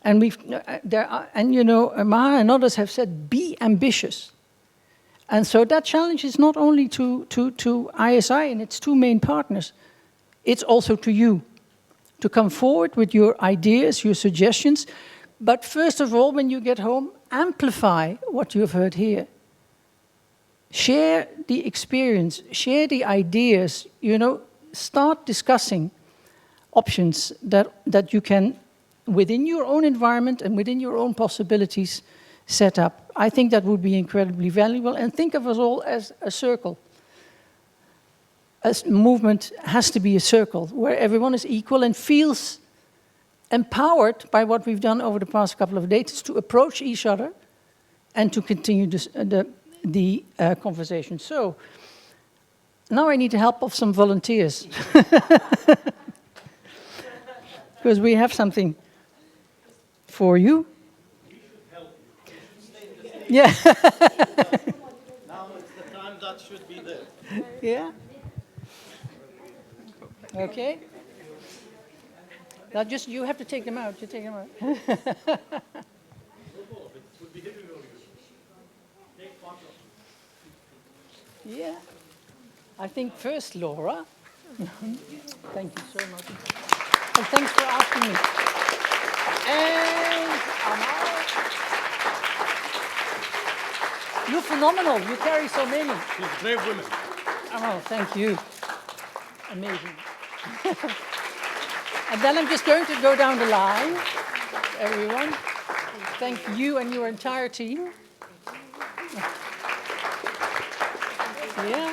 Speaker 1: And Maha and others have said, be ambitious. And so that challenge is not only to ISI and its two main partners, it's also to you, to come forward with your ideas, your suggestions. But first of all, when you get home, amplify what you have heard here. Share the experience, share the ideas, start discussing options that you can, within your own environment and within your own possibilities, set up. I think that would be incredibly valuable. And think of us all as a circle. A movement has to be a circle where everyone is equal and feels empowered by what we've done over the past couple of days to approach each other and to continue the conversation. So now I need the help of some volunteers. Because we have something for you. Yeah.
Speaker 9: Now it's the time that should be there.
Speaker 1: Yeah. Okay. Now just, you have to take them out. You take them out. Yeah. I think first, Laura. Thank you so much. And thanks for asking me. And Amal. You're phenomenal. You carry so many.
Speaker 9: She's a brave woman.
Speaker 1: Oh, thank you. Amazing. And then I'm just going to go down the line. Everyone. Thank you and your entire team. Yeah.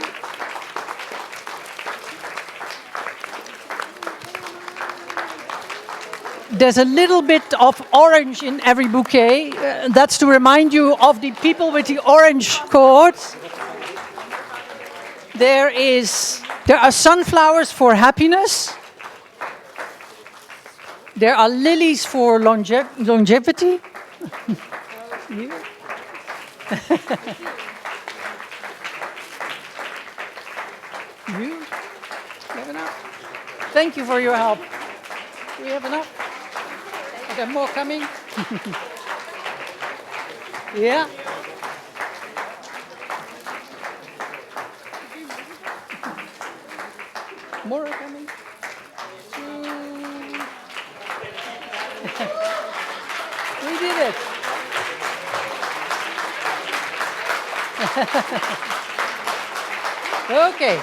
Speaker 1: There's a little bit of orange in every bouquet. That's to remind you of the people with the orange cords. There are sunflowers for happiness. There are lilies for longevity. You? You have enough? Thank you for your help. Do we have enough? Are there more coming? Yeah. More are coming. We did it. Okay.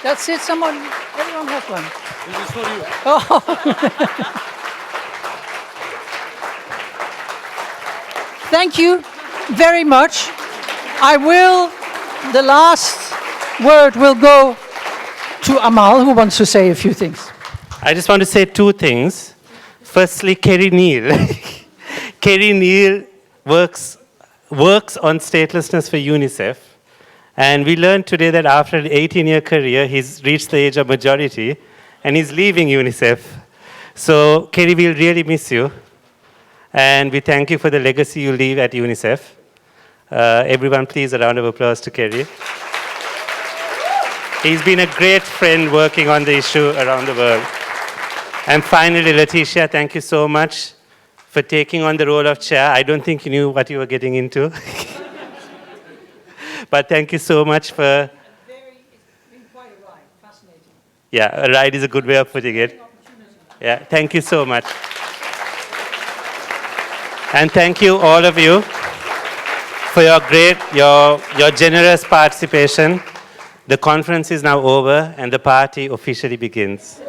Speaker 1: That's it. Everyone has one.
Speaker 9: This is for you.
Speaker 1: Oh. Thank you very much. The last word will go to Amal, who wants to say a few things.
Speaker 3: I just want to say two things. Firstly, Kerry Neal. Kerry Neal works on statelessness for UNICEF. And we learned today that after an 18-year career, he's reached the age of majority, and he's leaving UNICEF. So, Kerry, we'll really miss you. And we thank you for the legacy you leave at UNICEF. Everyone, please, a round of applause to Kerry. He's been a great friend working on the issue around the world. And finally, Letitia, thank you so much for taking on the role of chair. I don't think you knew what you were getting into. But thank you so much for...
Speaker 1: It's been quite a ride. Fascinating.
Speaker 3: Yeah, a ride is a good way of putting it. Yeah, thank you so much. And thank you, all of you, for your generous participation. The conference is now over and the party officially begins.